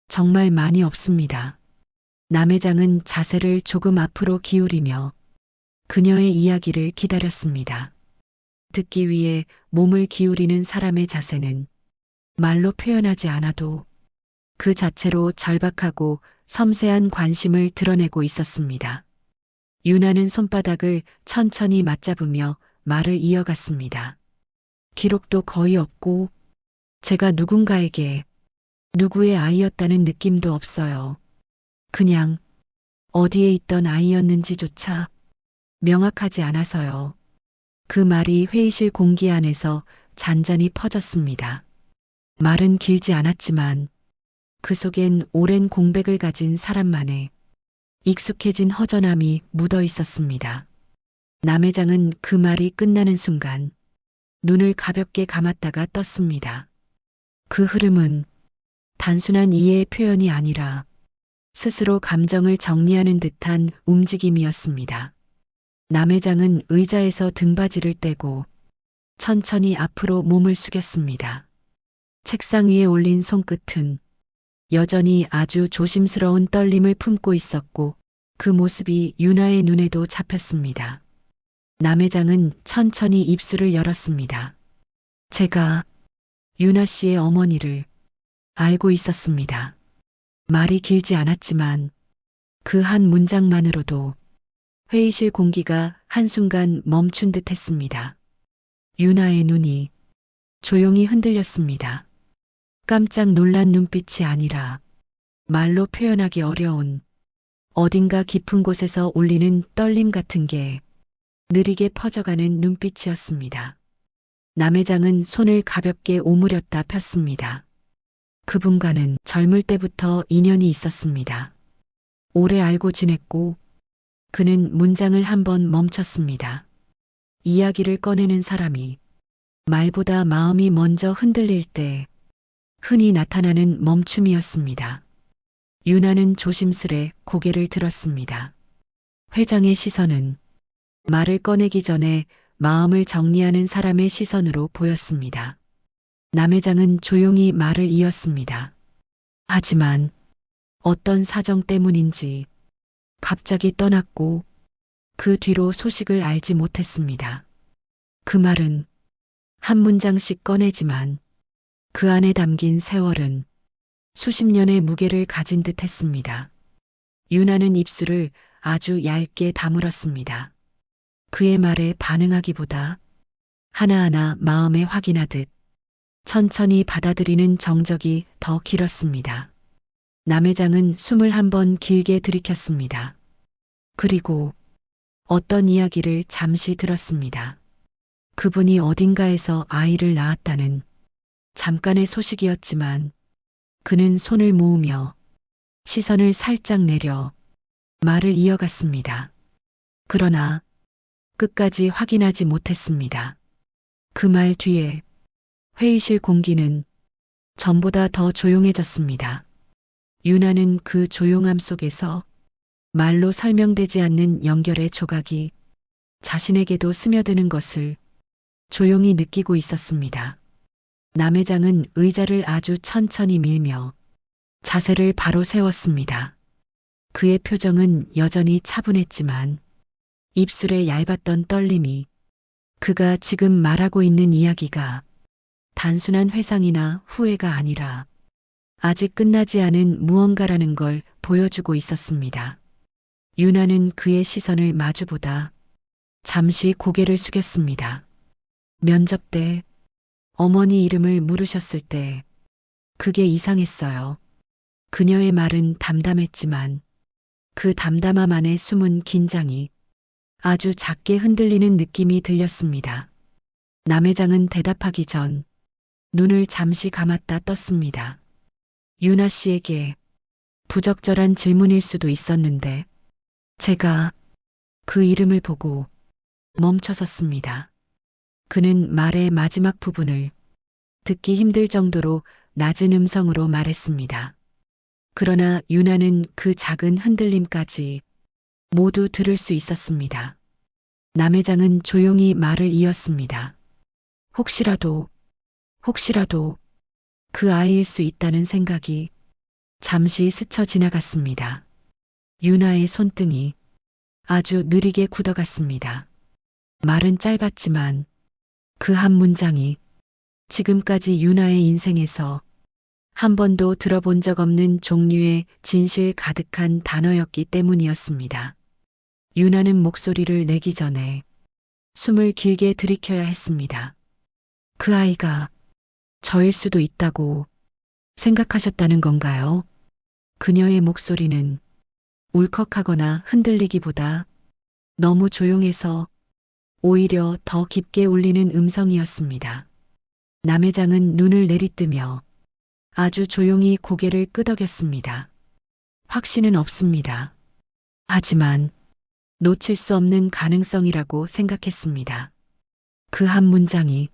정말 많이 없습니다. 남 회장은 자세를 조금 앞으로 기울이며 그녀의 이야기를 기다렸습니다. 듣기 위해 몸을 기울이는 사람의 자세는 말로 표현하지 않아도 그 자체로 절박하고 섬세한 관심을 드러내고 있었습니다. 유나는 손바닥을 천천히 맞잡으며 말을 이어갔습니다. 기록도 거의 없고 제가 누군가에게 누구의 아이였다는 느낌도 없어요. 그냥 어디에 있던 아이였는지조차 명확하지 않아서요. 그 말이 회의실 공기 안에서 잔잔히 퍼졌습니다. 말은 길지 않았지만 그 속엔 오랜 공백을 가진 사람만의 익숙해진 허전함이 묻어 있었습니다. 남 회장은 그 말이 끝나는 순간 눈을 가볍게 감았다가 떴습니다. 그 흐름은 단순한 이해의 표현이 아니라 스스로 감정을 정리하는 듯한 움직임이었습니다. 남 회장은 의자에서 등받이를 떼고 천천히 앞으로 몸을 숙였습니다. 책상 위에 올린 손끝은 여전히 아주 조심스러운 떨림을 품고 있었고 그 모습이 유나의 눈에도 잡혔습니다. 남 회장은 천천히 입술을 열었습니다. 제가 유나 씨의 어머니를 알고 있었습니다. 말이 길지 않았지만 그 한 문장만으로도 회의실 공기가 한순간 멈춘 듯 했습니다. 유나의 눈이 조용히 흔들렸습니다. 깜짝 놀란 눈빛이 아니라 말로 표현하기 어려운 어딘가 깊은 곳에서 울리는 떨림 같은 게 느리게 퍼져가는 눈빛이었습니다. 남 회장은 손을 가볍게 오므렸다 폈습니다. 그분과는 젊을 때부터 인연이 있었습니다. 오래 알고 지냈고 그는 문장을 한번 멈췄습니다. 이야기를 꺼내는 사람이 말보다 마음이 먼저 흔들릴 때 흔히 나타나는 멈춤이었습니다. 유나는 조심스레 고개를 들었습니다. 회장의 시선은 말을 꺼내기 전에 마음을 정리하는 사람의 시선으로 보였습니다. 남 회장은 조용히 말을 이었습니다. 하지만 어떤 사정 때문인지 갑자기 떠났고 그 뒤로 소식을 알지 못했습니다. 그 말은 한 문장씩 꺼내지만 그 안에 담긴 세월은 수십 년의 무게를 가진 듯 했습니다. 유나는 입술을 아주 얇게 다물었습니다. 그의 말에 반응하기보다 하나하나 마음에 확인하듯 천천히 받아들이는 정적이 더 길었습니다. 남 회장은 숨을 한번 길게 들이켰습니다. 그리고 어떤 이야기를 잠시 들었습니다. 그분이 어딘가에서 아이를 낳았다는 잠깐의 소식이었지만 그는 손을 모으며 시선을 살짝 내려 말을 이어갔습니다. 그러나 끝까지 확인하지 못했습니다. 그 말 뒤에 회의실 공기는 전보다 더 조용해졌습니다. 유나는 그 조용함 속에서 말로 설명되지 않는 연결의 조각이 자신에게도 스며드는 것을 조용히 느끼고 있었습니다. 남회장은 의자를 아주 천천히 밀며 자세를 바로 세웠습니다. 그의 표정은 여전히 차분했지만 입술에 얇았던 떨림이 그가 지금 말하고 있는 이야기가 단순한 회상이나 후회가 아니라 아직 끝나지 않은 무언가라는 걸 보여주고 있었습니다. 유나는 그의 시선을 마주보다 잠시 고개를 숙였습니다. 면접 때 어머니 이름을 물으셨을 때 그게 이상했어요. 그녀의 말은 담담했지만 그 담담함 안에 숨은 긴장이 아주 작게 흔들리는 느낌이 들렸습니다. 남회장은 대답하기 전 눈을 잠시 감았다 떴습니다. 유나 씨에게 부적절한 질문일 수도 있었는데 제가 그 이름을 보고 멈춰섰습니다. 그는 말의 마지막 부분을 듣기 힘들 정도로 낮은 음성으로 말했습니다. 그러나 유나는 그 작은 흔들림까지 모두 들을 수 있었습니다. 남회장은 조용히 말을 이었습니다. 혹시라도 그 아이일 수 있다는 생각이 잠시 스쳐 지나갔습니다. 유나의 손등이 아주 느리게 굳어갔습니다. 말은 짧았지만 그 한 문장이 지금까지 유나의 인생에서 한 번도 들어본 적 없는 종류의 진실 가득한 단어였기 때문이었습니다. 유나는 목소리를 내기 전에 숨을 길게 들이켜야 했습니다. 그 아이가 저일 수도 있다고 생각하셨다는 건가요? 그녀의 목소리는 울컥하거나 흔들리기보다 너무 조용해서 오히려 더 깊게 울리는 음성이었습니다. 남회장은 눈을 내리뜨며 아주 조용히 고개를 끄덕였습니다. 확신은 없습니다. 하지만 놓칠 수 없는 가능성이라고 생각했습니다. 그 한 문장이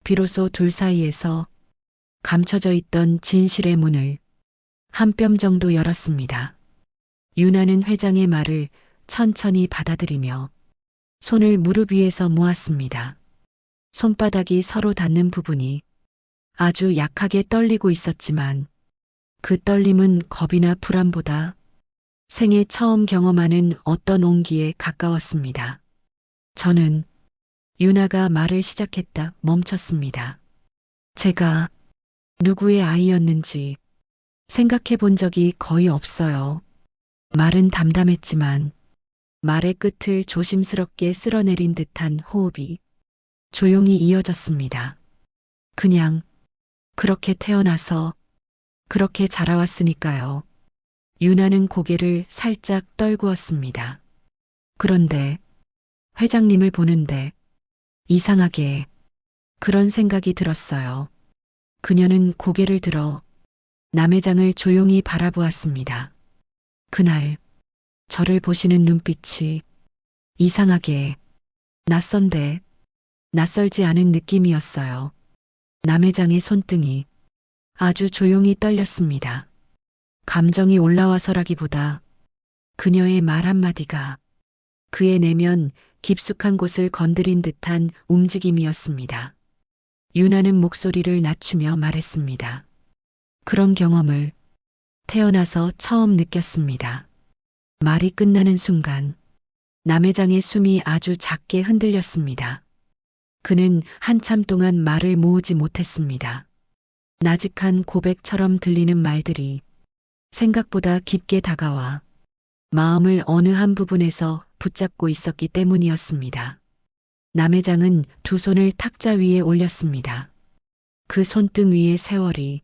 비로소 둘 사이에서 감춰져 있던 진실의 문을 한 뼘 정도 열었습니다. 유나는 회장의 말을 천천히 받아들이며 손을 무릎 위에서 모았습니다. 손바닥이 서로 닿는 부분이 아주 약하게 떨리고 있었지만 그 떨림은 겁이나 불안보다 생애 처음 경험하는 어떤 온기에 가까웠습니다. 저는 유나가 말을 시작했다 멈췄습니다. 제가 누구의 아이였는지 생각해 본 적이 거의 없어요. 말은 담담했지만 말의 끝을 조심스럽게 쓸어내린 듯한 호흡이 조용히 이어졌습니다. 그냥 그렇게 태어나서 그렇게 자라왔으니까요. 유나는 고개를 살짝 떨구었습니다. 그런데 회장님을 보는데 이상하게 그런 생각이 들었어요. 그녀는 고개를 들어 남회장을 조용히 바라보았습니다. 그날 저를 보시는 눈빛이 이상하게 낯선데 낯설지 않은 느낌이었어요. 남회장의 손등이 아주 조용히 떨렸습니다. 감정이 올라와서라기보다 그녀의 말 한마디가 그의 내면 깊숙한 곳을 건드린 듯한 움직임이었습니다. 유나는 목소리를 낮추며 말했습니다. 그런 경험을 태어나서 처음 느꼈습니다. 말이 끝나는 순간 남회장의 숨이 아주 작게 흔들렸습니다. 그는 한참 동안 말을 모으지 못했습니다. 나직한 고백처럼 들리는 말들이 생각보다 깊게 다가와 마음을 어느 한 부분에서 붙잡고 있었기 때문이었습니다. 남회장은 두 손을 탁자 위에 올렸습니다. 그 손등 위의 세월이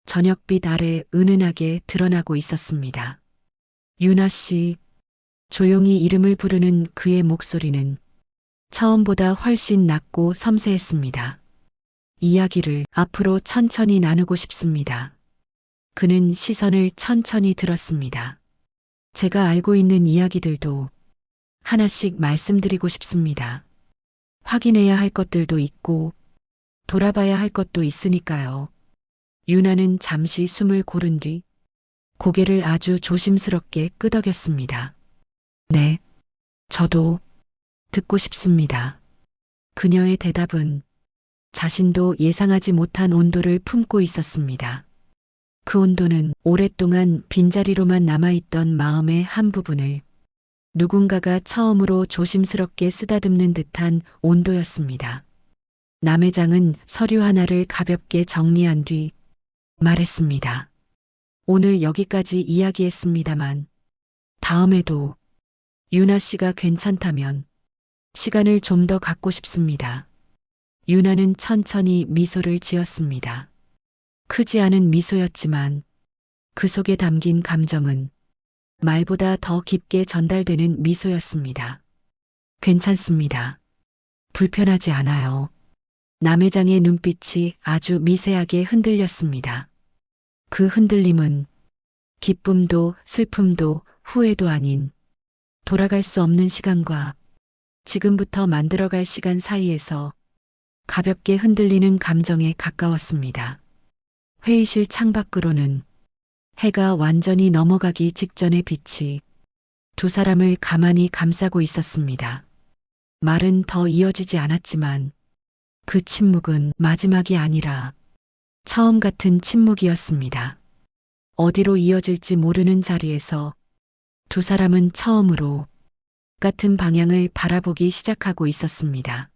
저녁빛 아래 은은하게 드러나고 있었습니다. 유나 씨, 조용히 이름을 부르는 그의 목소리는 처음보다 훨씬 낮고 섬세했습니다. 이야기를 앞으로 천천히 나누고 싶습니다. 그는 시선을 천천히 들었습니다. 제가 알고 있는 이야기들도 하나씩 말씀드리고 싶습니다. 확인해야 할 것들도 있고 돌아봐야 할 것도 있으니까요. 유나는 잠시 숨을 고른 뒤 고개를 아주 조심스럽게 끄덕였습니다. 네, 저도 듣고 싶습니다. 그녀의 대답은 자신도 예상하지 못한 온도를 품고 있었습니다. 그 온도는 오랫동안 빈자리로만 남아있던 마음의 한 부분을 누군가가 처음으로 조심스럽게 쓰다듬는 듯한 온도였습니다. 남회장은 서류 하나를 가볍게 정리한 뒤 말했습니다. 오늘 여기까지 이야기했습니다만 다음에도 유나 씨가 괜찮다면 시간을 좀 더 갖고 싶습니다. 유나는 천천히 미소를 지었습니다. 크지 않은 미소였지만 그 속에 담긴 감정은 말보다 더 깊게 전달되는 미소였습니다. 괜찮습니다. 불편하지 않아요. 남회장의 눈빛이 아주 미세하게 흔들렸습니다. 그 흔들림은 기쁨도 슬픔도 후회도 아닌 돌아갈 수 없는 시간과 지금부터 만들어갈 시간 사이에서 가볍게 흔들리는 감정에 가까웠습니다. 회의실 창밖으로는 해가 완전히 넘어가기 직전의 빛이 두 사람을 가만히 감싸고 있었습니다. 말은 더 이어지지 않았지만 그 침묵은 마지막이 아니라 처음 같은 침묵이었습니다. 어디로 이어질지 모르는 자리에서 두 사람은 처음으로 같은 방향을 바라보기 시작하고 있었습니다.